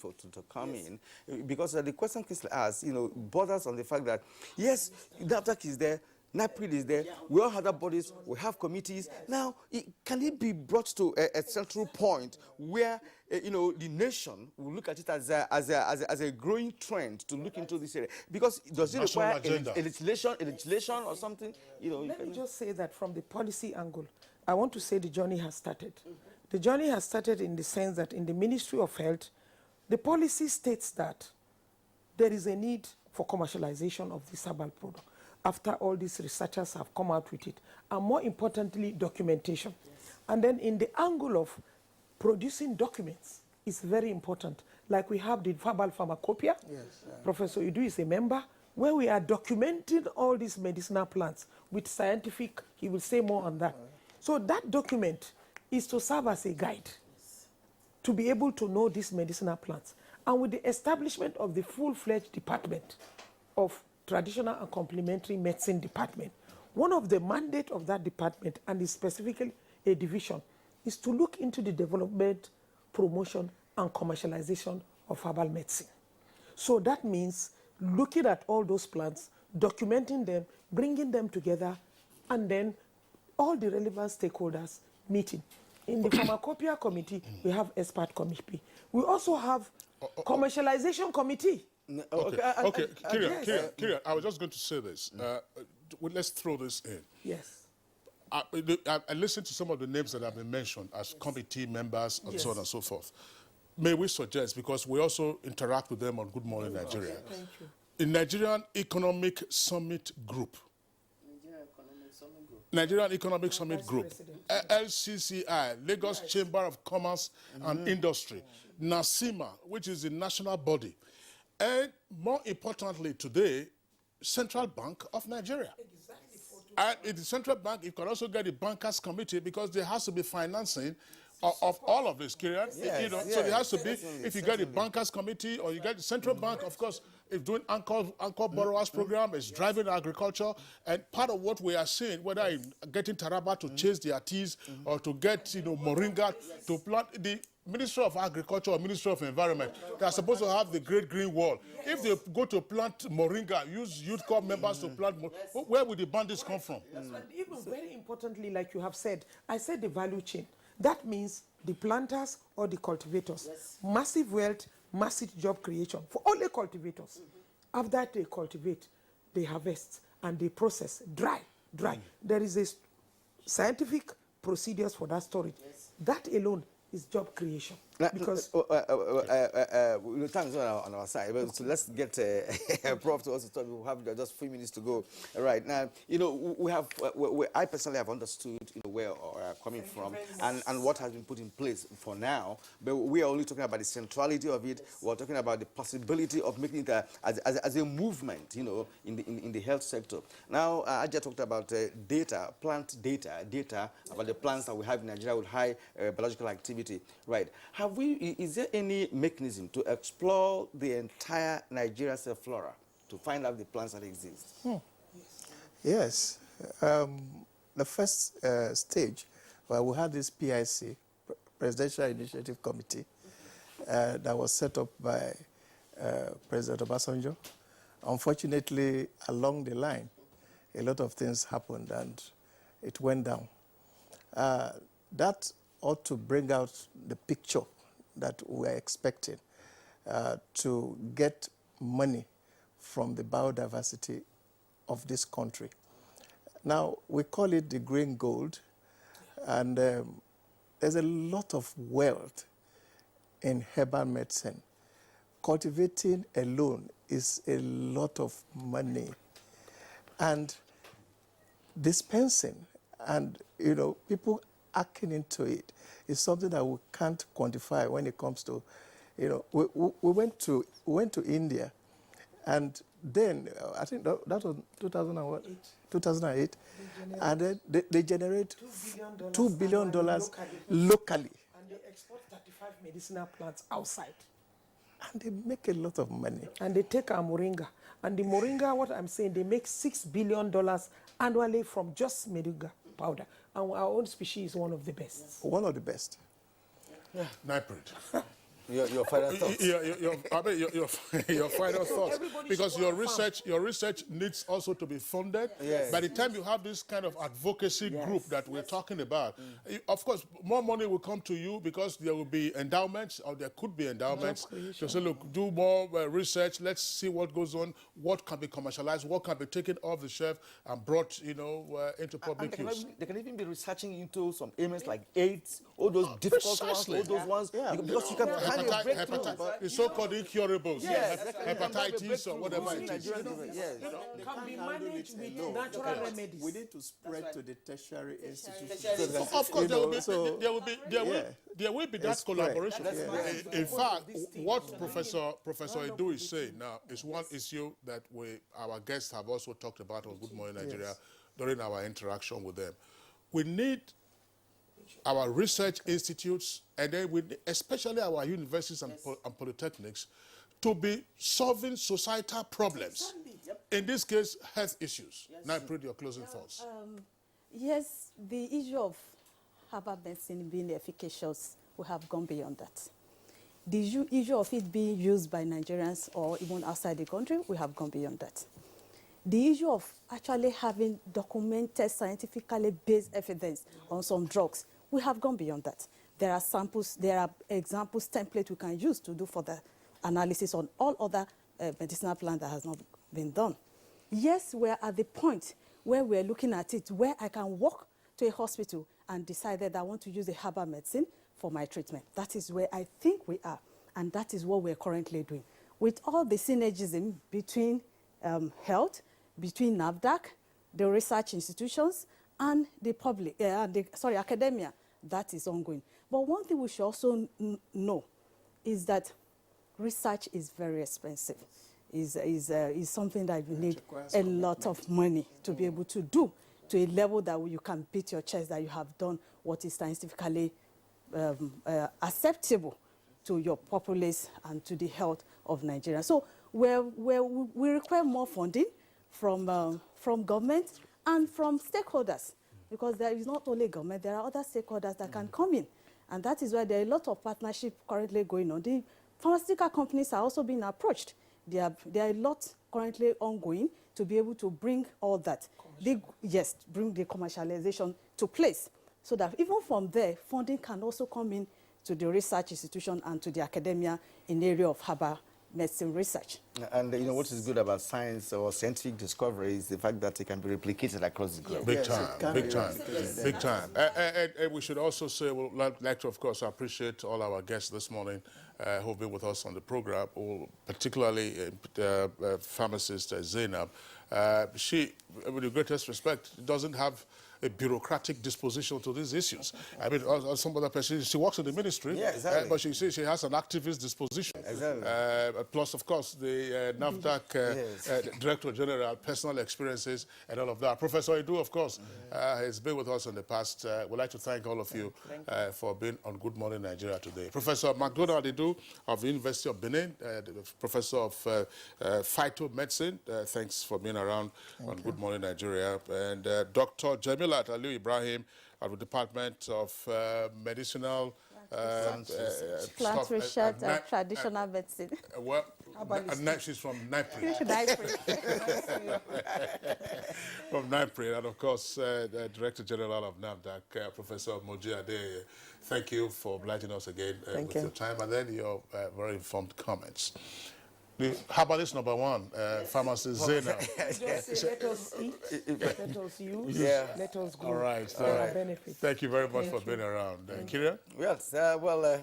come in, because the question Kinsley asked, you know, borders on the fact that yes, NAFDAC is there. NIPRID is there. We all have other bodies. We have committees. Now, can it be brought to a central point where, you know, the nation will look at it as a growing trend to look into this area? Because does it require a legislation or something? You know, let me just say that from the policy angle, I want to say the journey has started. The journey has started in the sense that in the Ministry of Health, the policy states that there is a need for commercialization of this herbal product, after all these researchers have come out with it, and more importantly, documentation. Yes. And then in the angle of producing documents is very important. Like we have the herbal pharmacopoeia. Yes. Professor Idu is a member, where we are documenting all these medicinal plants with scientific, he will say more on that. So that document is to serve as a guide, to be able to know these medicinal plants. And with the establishment of the full-fledged department of Traditional and Complementary Medicine Department, one of the mandates of that department, and is specifically a division, is to look into the development, promotion, and commercialization of herbal medicine. So that means looking at all those plants, documenting them, bringing them together, and then all the relevant stakeholders meeting. In the Pharmacopoeia Committee, we have expert committee. We also have commercialization committee. Okay, Kyrian, I was just going to say this. Let's throw this in. Yes. I listened to some of the names that have been mentioned as committee members and so on and so forth. May we suggest, because we also interact with them on Good Morning Nigeria, thank you. In Nigerian Economic Summit Group, Nigerian Economic Summit Group, LCCI, Lagos Chamber of Commerce and Industry, NASIMA, which is the national body, and more importantly today, Central Bank of Nigeria. And in the Central Bank, you can also get the Bankers Committee, because there has to be financing of all of this, Kieran. Yes, You know, yes, so there has to be, certainly, if you get the bankers committee or you get the central bank, of course, it's doing anchor borrowers program, it's driving agriculture, and part of what we are seeing, whether in getting Taraba to chase their teas or to get, you know, moringa to plant, the Ministry of Agriculture or Ministry of Environment, they are supposed to have the Great Green Wall. If they go to plant moringa, use youth corps members to plant, where would the bandits come from? And even very importantly, like you have said, I said the value chain. That means the planters or the cultivators. Massive wealth, massive job creation for only cultivators. After they cultivate, they harvest and they process, dry. There is a scientific procedures for that storage. That alone is job creation. Because time's on our side, but so let's get Prof to also talk. We have just 3 minutes to go. Right now, you know, I personally have understood, you know, where we are coming from and what has been put in place for now. But we are only talking about the centrality of it. We're talking about the possibility of making it as a movement, you know, in the health sector. Now, I just talked about data, plant data about the plants that we have in Nigeria with high biological activity. Right? Is there any mechanism to explore the entire Nigeria flora to find out the plants that exist? Yes. The first stage, well, we had this PIC, Presidential Initiative Committee, that was set up by President Obasanjo. Unfortunately, along the line, a lot of things happened and it went down. That ought to bring out the picture that we're expecting to get money from the biodiversity of this country. Now, we call it the green gold, and there's a lot of wealth in herbal medicine. Cultivating alone is a lot of money. And dispensing and, you know, people acting into it is something that we can't quantify when it comes to, you know, we went to India, and then I think that was 2008, and then they generate $2 billion locally. And they export 35 medicinal plants outside. And they make a lot of money. And they take our moringa. And the moringa, what I'm saying, they make $6 billion annually from just moringa powder. And our own species is one of the best. One of the best. Yeah. Niprid. Your final thoughts. Your final thoughts. Because your research needs also to be funded. Yes. By the time you have this kind of advocacy group that we're talking about, of course, more money will come to you because there will be endowments, or there could be endowments to say, look, do more research. Let's see what goes on, what can be commercialized, what can be taken off the shelf and brought, you know, into public use. They can even be researching into some ailments like AIDS, all those difficult ones, all those ones, because you can the so-called incurables, hepatitis or whatever it is. Can be managed with natural remedies. We need to spread to the tertiary institutions. Of course, there will be that collaboration. In fact, what Professor Edu is saying now is one issue that our guests have also talked about on Good Morning Nigeria during our interaction with them. We need our research institutes, and then especially our universities and polytechnics, to be solving societal problems. In this case, health issues. Now, Niprid, your closing thoughts. Yes, the issue of herbal medicine being efficacious, we have gone beyond that. The issue of it being used by Nigerians or even outside the country, we have gone beyond that. The issue of actually having documented, scientifically based evidence on some drugs, we have gone beyond that. There are samples, there are examples, templates we can use to do further analysis on all other medicinal plants that has not been done. Yes, we're at the point where we're looking at it, where I can walk to a hospital and decide that I want to use a herbal medicine for my treatment. That is where I think we are, and that is what we're currently doing. With all the synergism between health, between NAFDAC, the research institutions, and the public, academia, that is ongoing. But one thing we should also know is that research is very expensive. Is something that you need a lot of money to be able to do to a level that you can beat your chest that you have done what is scientifically acceptable to your populace and to the health of Nigeria. So we require more funding from government and from stakeholders, because there is not only government, there are other stakeholders that can come in. And that is why there are a lot of partnership currently going on. The pharmaceutical companies are also being approached. There are a lot currently ongoing to be able to bring all that. Bring the commercialization to place, so that even from there, funding can also come in to the research institution and to the academia in the area of herbal medicine research. And you know what is good about science or scientific discovery is the fact that it can be replicated across the globe. Big time, big time, big time. And we should also say, we'd like to, of course, appreciate all our guests this morning who've been with us on the program, particularly pharmacist Zainab. She, with the greatest respect, doesn't have a bureaucratic disposition to these issues. I mean, some other person, she works in the ministry, but she says she has an activist disposition. Plus, of course, the NAFDAC Director General, personal experiences and all of that. Professor Edu, of course, has been with us in the past. We'd like to thank all of you for being on Good Morning Nigeria today. Professor McDonald Edu of the University of Benin, Professor of Phytomedicine, thanks for being around on Good Morning Nigeria. And Dr. Jamila Aliu Ibrahim of the Department of Medicinal Plant Research and Traditional Medicine. Well, she's from NIPRI. From NIPRI, and of course, the Director General of NAFDAC, Professor Moji Ade. Thank you for obliging us again with your time and then your very informed comments. The herbalist number one, pharmacist Zainab. Just let us eat, let us use, let us go. All right. Thank you very much for being around. Kyria? Yes,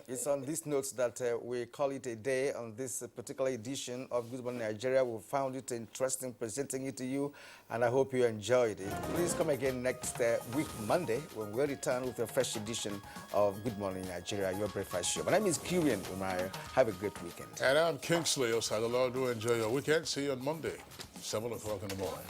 it's on this note that we call it a day on this particular edition of Good Morning Nigeria. We found it interesting presenting it to you, and I hope you enjoyed it. Please come again next week, Monday, when we'll return with a fresh edition of Good Morning Nigeria, your breakfast show. My name is Kyrian Umayo. Have a great weekend. And I'm Kingsley Osadolo. Do enjoy your weekend. See you on Monday, 7 o'clock in the morning.